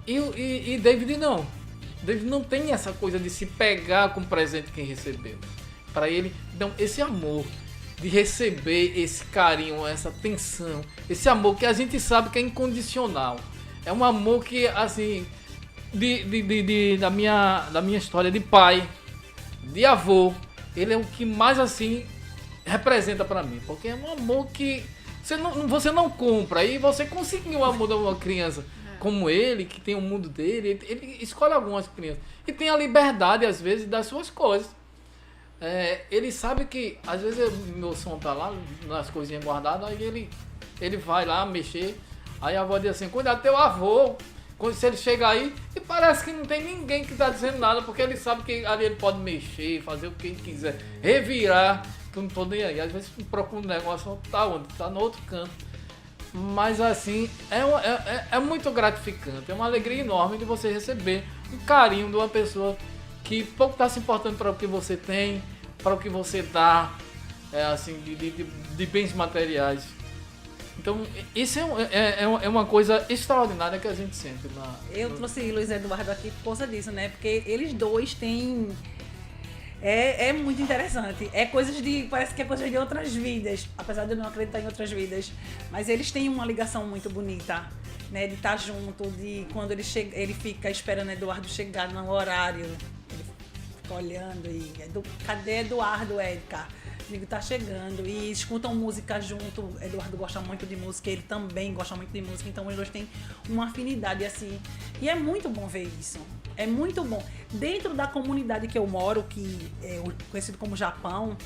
E David não. David não tem essa coisa de se pegar com o presente quem recebeu. Para ele, então, esse amor de receber esse carinho, essa atenção, esse amor que a gente sabe que é incondicional. É um amor que, assim, da minha história de pai, de avô, ele é o que mais, assim, representa para mim. Porque é um amor que você não compra. E você conseguiu o amor de uma criança como ele, que tem o mundo dele, ele escolhe algumas crianças. E tem a liberdade, às vezes, das suas coisas. Ele sabe que, às vezes, meu som tá lá, nas coisinhas guardadas, aí ele vai lá mexer. Aí a avó diz assim, cuidado, teu avô. Se ele chega aí, e parece que não tem ninguém que tá dizendo nada, porque ele sabe que ali ele pode mexer, fazer o que ele quiser, revirar, que eu não tô nem aí. Às vezes procura um negócio, tá onde? Tá no outro canto. Mas assim, é muito gratificante, é uma alegria enorme de você receber um carinho de uma pessoa que pouco tá se importando para o que você tem, para o que você dá. assim, de bens materiais. Então, isso é uma coisa extraordinária que a gente sente. Eu trouxe Luiz Eduardo aqui por causa disso, né? Porque eles dois têm... É muito interessante. Parece que é coisa de outras vidas, apesar de eu não acreditar em outras vidas. Mas eles têm uma ligação muito bonita, né? De estar junto, de quando ele fica esperando Eduardo chegar no horário. Ele fica olhando e... Cadê Eduardo, Érica? Digo, tá chegando. E escutam música junto. Eduardo gosta muito de música, ele também gosta muito de música. Então os dois têm uma afinidade assim. E é muito bom ver isso. É muito bom. Dentro da comunidade que eu moro, que é conhecido como Japão,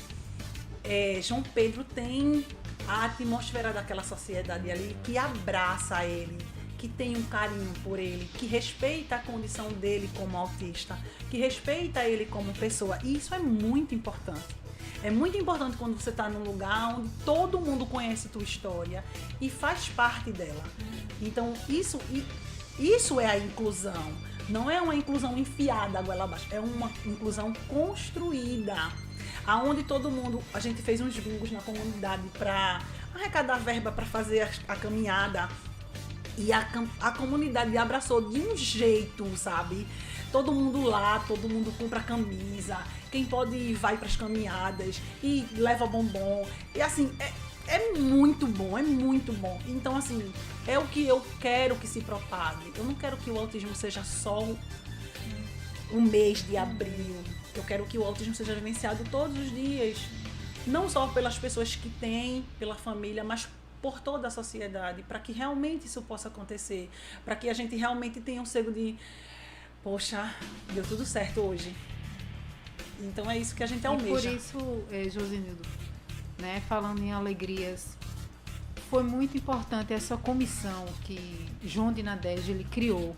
João Pedro tem a atmosfera daquela sociedade ali que abraça ele, que tem um carinho por ele, que respeita a condição dele como autista, que respeita ele como pessoa. E isso é muito importante. É muito importante quando você está num lugar onde todo mundo conhece a tua história e faz parte dela. Então, isso é a inclusão. Não é uma inclusão enfiada goela abaixo, é uma inclusão construída. Aonde todo mundo... A gente fez uns bingos na comunidade para arrecadar verba para fazer a caminhada. E a comunidade abraçou de um jeito, sabe? Todo mundo lá, todo mundo compra camisa. Quem pode ir, vai para as caminhadas e leva bombom. E assim, é muito bom, é muito bom. Então, assim, é o que eu quero que se propague. Eu não quero que o autismo seja só um mês de abril. Eu quero que o autismo seja vivenciado todos os dias. Não só pelas pessoas que têm, pela família, mas por toda a sociedade. Para que realmente isso possa acontecer. Para que a gente realmente tenha um selo de... Poxa, deu tudo certo hoje. Então é isso que a gente almeja. E por isso, Josenildo, né, falando em alegrias, foi muito importante essa comissão que João de Nadege ele criou.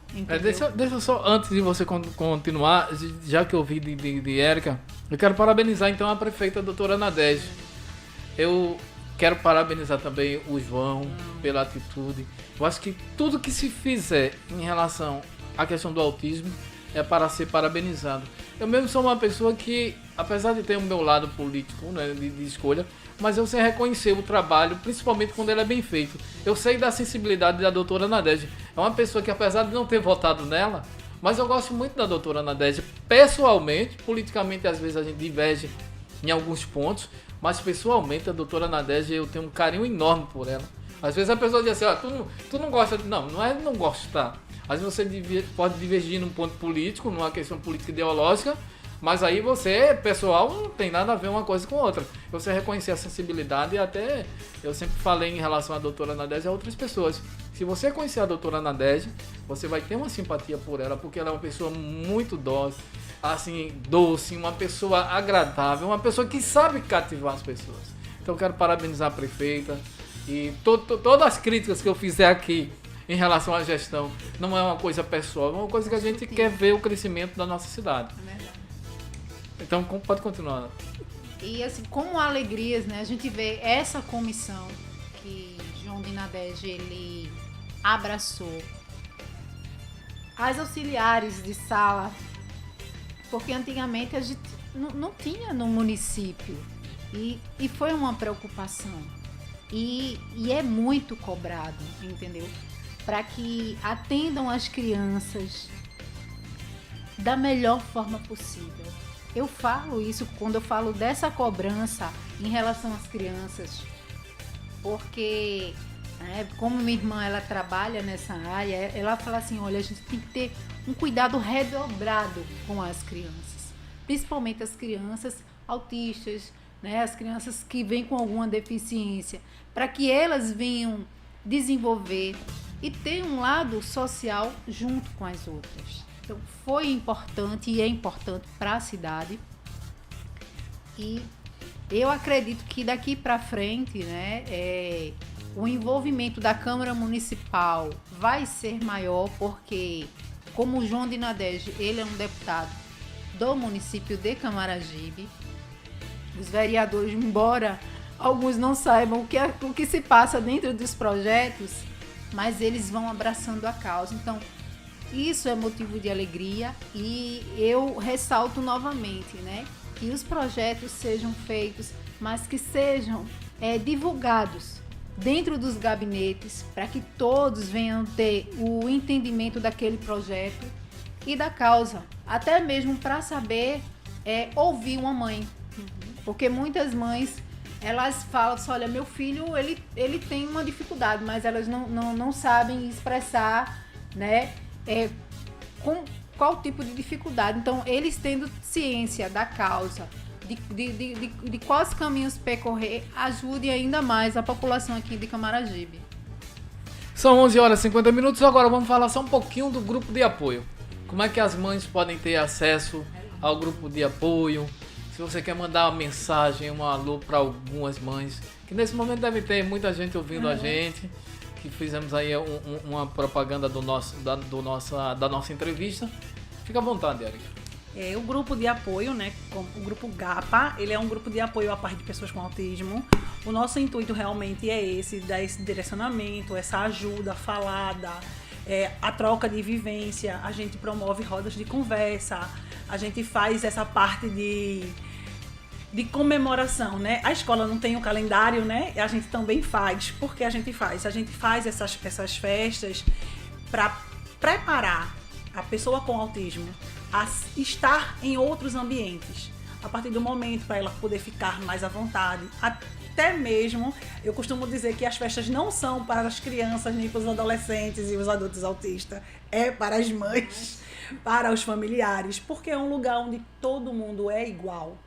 Deixa só, antes de você continuar, já que eu ouvi de Érica, eu quero parabenizar então a prefeita a doutora Nadege. Eu quero parabenizar também o João pela atitude. Eu acho que tudo que se fizer em relação à questão do autismo é para ser parabenizado. Eu mesmo sou uma pessoa que, apesar de ter o meu lado político, né, de escolha, mas eu sei reconhecer o trabalho, principalmente quando ele é bem feito. Eu sei da sensibilidade da doutora Nadege. É uma pessoa que, apesar de não ter votado nela, mas eu gosto muito da doutora Nadege pessoalmente. Politicamente, às vezes, a gente diverge em alguns pontos, mas pessoalmente, a doutora Nadege, eu tenho um carinho enorme por ela. Às vezes a pessoa diz assim, tu não gosta... Não é não gostar. Às vezes você pode divergir num ponto político, numa questão política ideológica, mas aí você, pessoal, não tem nada a ver uma coisa com outra. Você reconhecer a sensibilidade, e até eu sempre falei em relação à doutora Nadege a outras pessoas. Se você conhecer a doutora Nadege, você vai ter uma simpatia por ela, porque ela é uma pessoa muito doce, assim, doce, uma pessoa agradável, uma pessoa que sabe cativar as pessoas. Então eu quero parabenizar a prefeita e todas as críticas que eu fizer aqui em relação à gestão não é uma coisa pessoal, é uma coisa que a gente quer ver o crescimento da nossa cidade. É verdade. Então pode continuar. E assim, como alegrias, né? A gente vê essa comissão que João de Nadege ele abraçou. As auxiliares de sala, porque antigamente a gente não tinha no município e foi uma preocupação. E é muito cobrado, entendeu? Para que atendam as crianças da melhor forma possível. Eu falo isso quando eu falo dessa cobrança em relação às crianças, porque como minha irmã ela trabalha nessa área, ela fala assim, olha, a gente tem que ter um cuidado redobrado com as crianças, principalmente as crianças autistas, né, as crianças que vêm com alguma deficiência, para que elas venham desenvolver e ter um lado social junto com as outras. Então, foi importante e é importante para a cidade. E eu acredito que daqui para frente, né, o envolvimento da Câmara Municipal vai ser maior, porque, como o João de Nadege, ele é um deputado do município de Camaragibe. Os vereadores, embora alguns não saibam o que se passa dentro dos projetos, mas eles vão abraçando a causa. Então, isso é motivo de alegria e eu ressalto novamente, né, que os projetos sejam feitos mas que sejam divulgados dentro dos gabinetes, para que todos venham ter o entendimento daquele projeto e da causa, até mesmo para saber ouvir uma mãe, porque muitas mães elas falam assim, olha, meu filho ele tem uma dificuldade, mas elas não sabem expressar, né, com qual tipo de dificuldade. Então, eles tendo ciência da causa, de quais caminhos percorrer, ajude ainda mais a população aqui de Camaragibe. São 11 horas e 50 minutos, agora vamos falar só um pouquinho do grupo de apoio. Como é que as mães podem ter acesso ao grupo de apoio? Se você quer mandar uma mensagem, um alô para algumas mães, que nesse momento deve ter muita gente ouvindo a gente, que fizemos aí uma propaganda da nossa entrevista. Fica à vontade, Érica. O grupo de apoio, né, o grupo GAPA, ele é um grupo de apoio à parte de pessoas com autismo. O nosso intuito realmente é dar esse direcionamento, essa ajuda falada, a troca de vivência. A gente promove rodas de conversa, a gente faz essa parte de comemoração, né? A escola não tem um calendário, né? A gente também faz. Por que a gente faz? A gente faz essas festas para preparar a pessoa com autismo a estar em outros ambientes, a partir do momento para ela poder ficar mais à vontade. Até mesmo, eu costumo dizer que as festas não são para as crianças, nem para os adolescentes e os adultos autistas, é para as mães, para os familiares, porque é um lugar onde todo mundo é igual.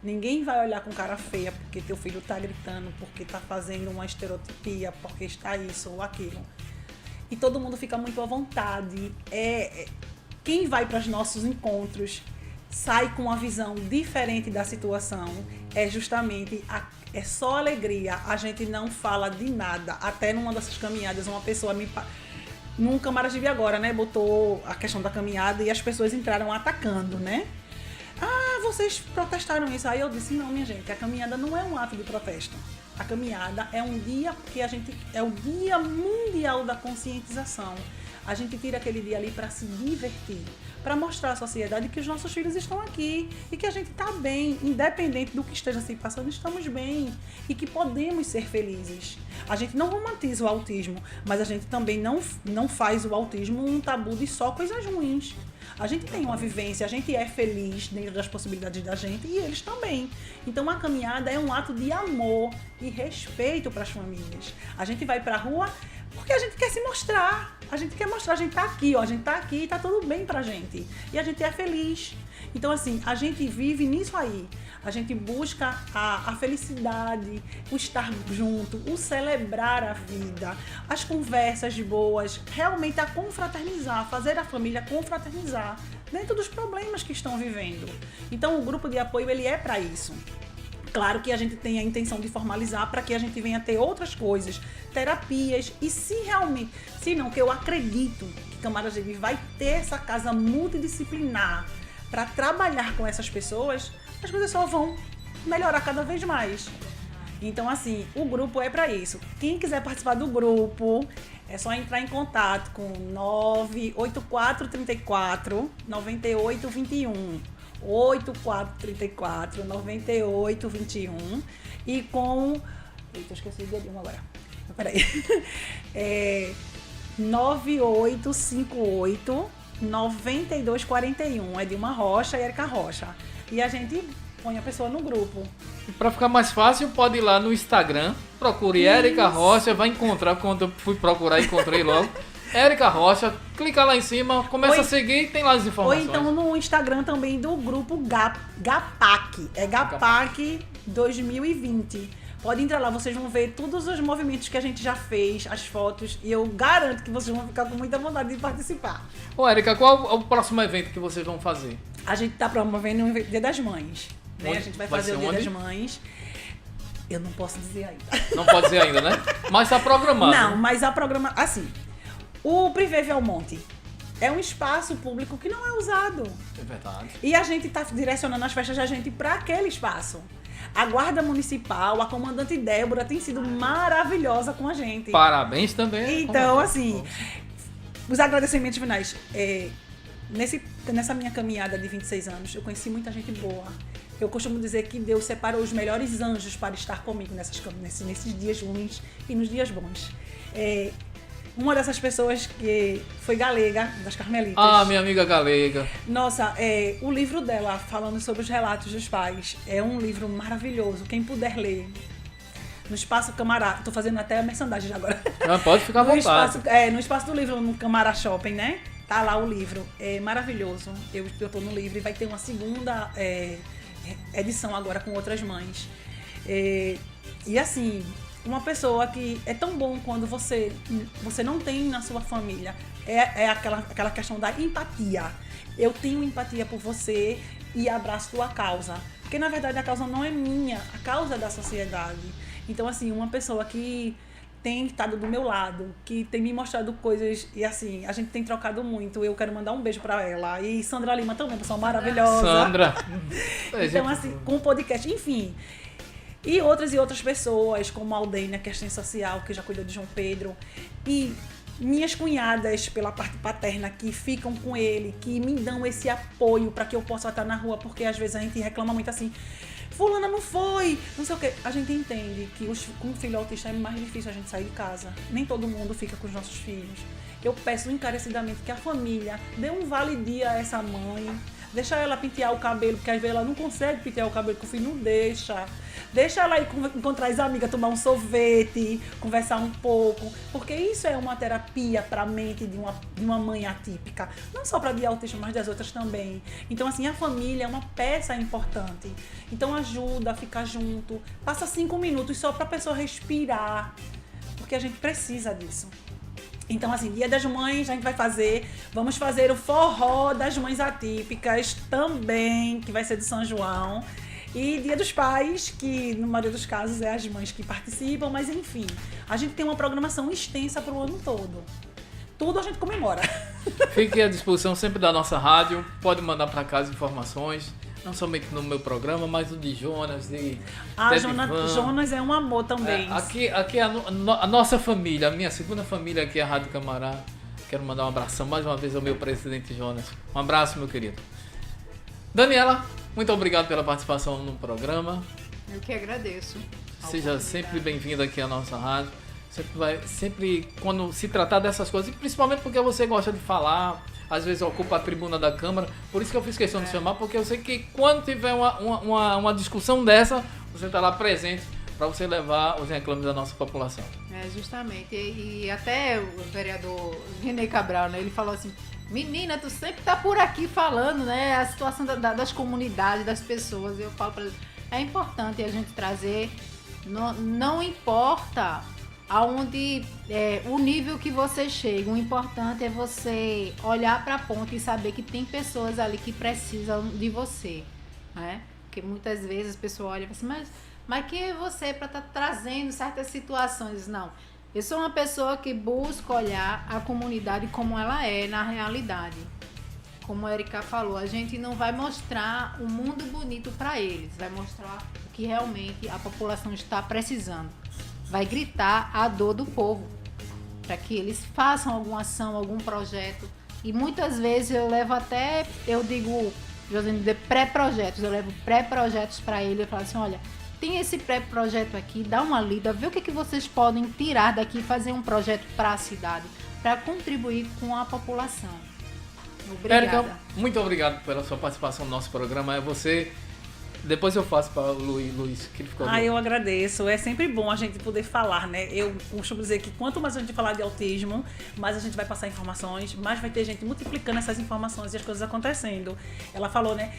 Ninguém vai olhar com cara feia porque teu filho está gritando, porque está fazendo uma estereotipia, porque está isso ou aquilo. E todo mundo fica muito à vontade. Quem vai para os nossos encontros sai com uma visão diferente da situação. É justamente, é só alegria. A gente não fala de nada. Até numa dessas caminhadas, uma pessoa num Camaragibe agora, né, botou a questão da caminhada e as pessoas entraram atacando, né? Ah, vocês protestaram isso. Aí eu disse, não, minha gente, a caminhada não é um ato de protesto. A caminhada é um dia, porque é o Dia Mundial da Conscientização. A gente tira aquele dia ali para se divertir, para mostrar à sociedade que os nossos filhos estão aqui e que a gente está bem, independente do que esteja se passando, estamos bem e que podemos ser felizes. A gente não romantiza o autismo, mas a gente também não faz o autismo um tabu de só coisas ruins. A gente tem uma vivência, a gente é feliz dentro das possibilidades da gente e eles também. Então a caminhada é um ato de amor e respeito para as famílias. A gente vai para a rua porque a gente quer se mostrar. A gente quer mostrar, a gente tá aqui, ó, a gente tá aqui e tá tudo bem pra gente. E a gente é feliz. Então, assim, a gente vive nisso aí. A gente busca a felicidade, o estar junto, o celebrar a vida, as conversas boas, realmente a confraternizar, fazer a família confraternizar dentro dos problemas que estão vivendo. Então, o grupo de apoio, ele é para isso. Claro que a gente tem a intenção de formalizar para que a gente venha ter outras coisas, terapias, e se não, que eu acredito que Camaragibe vai ter essa casa multidisciplinar para trabalhar com essas pessoas, as coisas só vão melhorar cada vez mais. Então, assim, o grupo é para isso. Quem quiser participar do grupo, é só entrar em contato com 98434 9821. 8434-9821 e com... Eita, eu esqueci de um agora. Peraí. 9858-9241. É Dilma Rocha e Érica Rocha. E a gente põe a pessoa no grupo. E para ficar mais fácil, pode ir lá no Instagram, procure Érica Rocha, vai encontrar, quando eu fui procurar, encontrei logo. Érica Rocha, clica lá em cima, começa a seguir, tem lá as informações. Ou então no Instagram também do grupo GAPAC, é GAPAC 2020. Pode entrar lá, vocês vão ver todos os movimentos que a gente já fez, as fotos, e eu garanto que vocês vão ficar com muita vontade de participar. Ô, Érica, qual é o próximo evento que vocês vão fazer? A gente está promovendo o Dia das Mães, né? A gente vai fazer o Dia das Mães. Eu não posso dizer ainda. Não pode dizer ainda, né? Mas tá programado. Não, mas a programação... Assim, o Privé Velmonte é um espaço público que não é usado. É verdade. E a gente está direcionando as festas da gente para aquele espaço. A Guarda Municipal, a comandante Débora tem sido maravilhosa com a gente. Parabéns também. Então, assim, os agradecimentos finais. Nessa minha caminhada de 26 anos, eu conheci muita gente boa. Eu costumo dizer que Deus separou os melhores anjos para estar comigo nesses dias ruins e nos dias bons. Uma dessas pessoas que foi Galega, das Carmelitas. Ah, minha amiga Galega. Nossa, o livro dela, falando sobre os relatos dos pais, é um livro maravilhoso. Quem puder ler. No Espaço Camará, tô fazendo até a merchandising agora. Pode ficar à vontade. No Espaço do Livro, no Camará Shopping, né? Tá lá o livro. É maravilhoso. Eu tô no livro e vai ter uma segunda edição agora com outras mães. E assim, uma pessoa que é tão bom quando você não tem na sua família. É aquela questão da empatia. Eu tenho empatia por você e abraço tua causa. Porque na verdade a causa não é minha, a causa é da sociedade. Então assim, uma pessoa que tem estado do meu lado, que tem me mostrado coisas e assim, a gente tem trocado muito. Eu quero mandar um beijo pra ela. E Sandra Lima também, pessoa maravilhosa. Sandra. Então assim, com o podcast, enfim. E outras pessoas, como a Aldeina, que é assistente social, que já cuida de João Pedro. E minhas cunhadas, pela parte paterna, que ficam com ele, que me dão esse apoio para que eu possa estar na rua, porque às vezes a gente reclama muito assim, fulana não foi, não sei o quê. A gente entende que com um filho autista é mais difícil a gente sair de casa. Nem todo mundo fica com os nossos filhos. Eu peço encarecidamente que a família dê um vale-dia a essa mãe, deixa ela pentear o cabelo, porque às vezes ela não consegue pentear o cabelo, porque o filho não deixa. Deixa ela ir encontrar as amigas, tomar um sorvete, conversar um pouco, porque isso é uma terapia para a mente de uma mãe atípica, não só para a autismo, mas das outras também. Então, assim, a família é uma peça importante. Então, ajuda a ficar junto, passa 5 minutos só para a pessoa respirar, porque a gente precisa disso. Então, assim, Dia das Mães a gente vamos fazer o forró das mães atípicas também, que vai ser do São João. E Dia dos Pais, que no maioria dos casos é as mães que participam, mas enfim, a gente tem uma programação extensa para o ano todo. Tudo a gente comemora. Fique à disposição sempre da nossa rádio, pode mandar para casa informações, não somente no meu programa, mas o de Jonas, Jonas é um amor também. Aqui é a nossa família, a minha segunda família aqui é a Rádio Camará. Quero mandar um abração mais uma vez ao meu presidente Jonas. Um abraço, meu querido. Daniela, muito obrigado pela participação no programa. Eu que agradeço. Seja sempre bem-vinda aqui à nossa rádio. Sempre quando se tratar dessas coisas, e principalmente porque você gosta de falar, às vezes ocupa a tribuna da Câmara, por isso que eu fiz questão de chamar, porque eu sei que quando tiver uma discussão dessa, você está lá presente para você levar os reclames da nossa população. Justamente. E até o vereador René Cabral, né, ele falou assim, menina, tu sempre tá por aqui falando, né, a situação das comunidades, das pessoas. Eu falo para ele, é importante a gente trazer, não importa aonde o nível que você chega, o importante é você olhar para a ponta e saber que tem pessoas ali que precisam de você, né? Porque muitas vezes as pessoas olham e falam assim, mas quem é você para estar trazendo certas situações? Não, eu sou uma pessoa que busca olhar a comunidade como ela é na realidade. Como a Erika falou, a gente não vai mostrar um mundo bonito para eles, vai mostrar o que realmente a população está precisando. Vai gritar a dor do povo, para que eles façam alguma ação, algum projeto. E muitas vezes eu digo, Josine, de pré-projetos, eu levo pré-projetos para ele, eu falo assim, olha, tem esse pré-projeto aqui, dá uma lida, vê o que vocês podem tirar daqui, fazer um projeto para a cidade, para contribuir com a população. Obrigada. Érica, muito obrigado pela sua participação no nosso programa. Depois eu faço para o Luiz, que ele ficou eu agradeço. É sempre bom a gente poder falar, né? Eu costumo dizer que quanto mais a gente falar de autismo, mais a gente vai passar informações, mais vai ter gente multiplicando essas informações e as coisas acontecendo. Ela falou, né?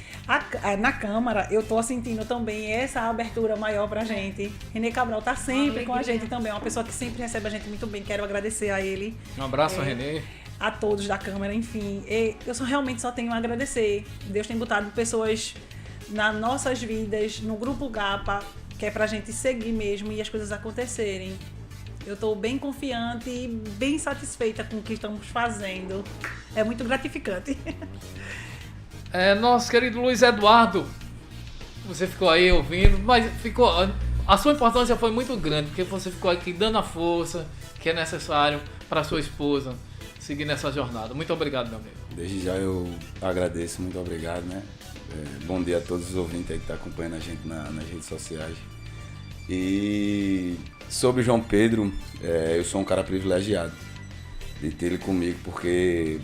Na Câmara, eu tô sentindo também essa abertura maior pra gente. René Cabral tá sempre com a gente também. É uma pessoa que sempre recebe a gente muito bem. Quero agradecer a ele. Um abraço, René. A todos da Câmara, enfim. Eu realmente só tenho a agradecer. Deus tem botado pessoas nas nossas vidas, no Grupo GAPA, que é pra gente seguir mesmo e as coisas acontecerem. Eu tô bem confiante e bem satisfeita com o que estamos fazendo. É muito gratificante. Nosso querido Luiz Eduardo, você ficou aí ouvindo, mas a sua importância foi muito grande, porque você ficou aqui dando a força que é necessário para sua esposa seguir nessa jornada. Muito obrigado, meu amigo. Desde já eu agradeço, muito obrigado, né? Bom dia a todos os ouvintes aí que estão acompanhando a gente nas redes sociais. E sobre o João Pedro, eu sou um cara privilegiado de ter ele comigo, porque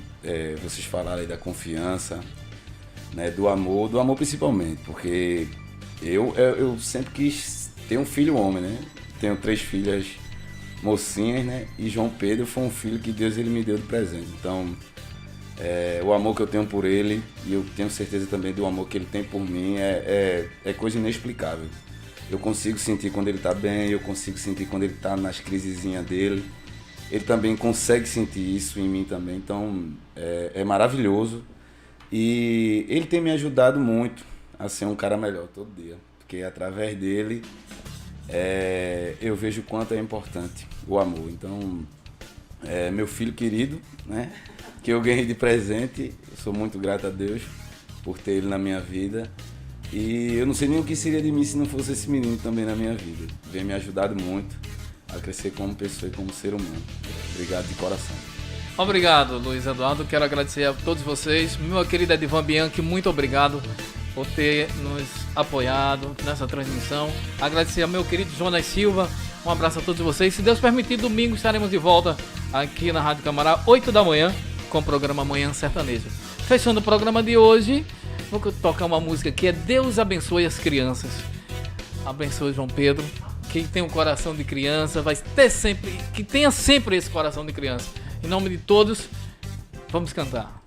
vocês falaram aí da confiança, né, do amor principalmente, porque eu sempre quis ter um filho homem, né? Tenho 3 filhas mocinhas, né? E João Pedro foi um filho que Deus ele me deu de presente. Então, o amor que eu tenho por ele, e eu tenho certeza também do amor que ele tem por mim, é coisa inexplicável. Eu consigo sentir quando ele está bem, eu consigo sentir quando ele está nas crisezinhas dele. Ele também consegue sentir isso em mim também, então é maravilhoso. E ele tem me ajudado muito a ser um cara melhor todo dia, porque através dele eu vejo o quanto é importante o amor. Então, meu filho querido, né, que eu ganhei de presente, eu sou muito grato a Deus por ter ele na minha vida. E eu não sei nem o que seria de mim se não fosse esse menino também na minha vida. Vem me ajudado muito a crescer como pessoa e como ser humano. Obrigado de coração. Obrigado, Luiz Eduardo. Quero agradecer a todos vocês. Meu querido Edivan Bianchi, muito obrigado por ter nos apoiado nessa transmissão. Agradecer ao meu querido Jonas Silva. Um abraço a todos vocês. Se Deus permitir, domingo estaremos de volta aqui na Rádio Camará, 8 da manhã, com o programa Manhã Sertaneja. Fechando o programa de hoje, vou tocar uma música que é Deus Abençoe as Crianças. Abençoe João Pedro. Quem tem um coração de criança vai ter sempre, que tenha sempre esse coração de criança. Em nome de todos, vamos cantar.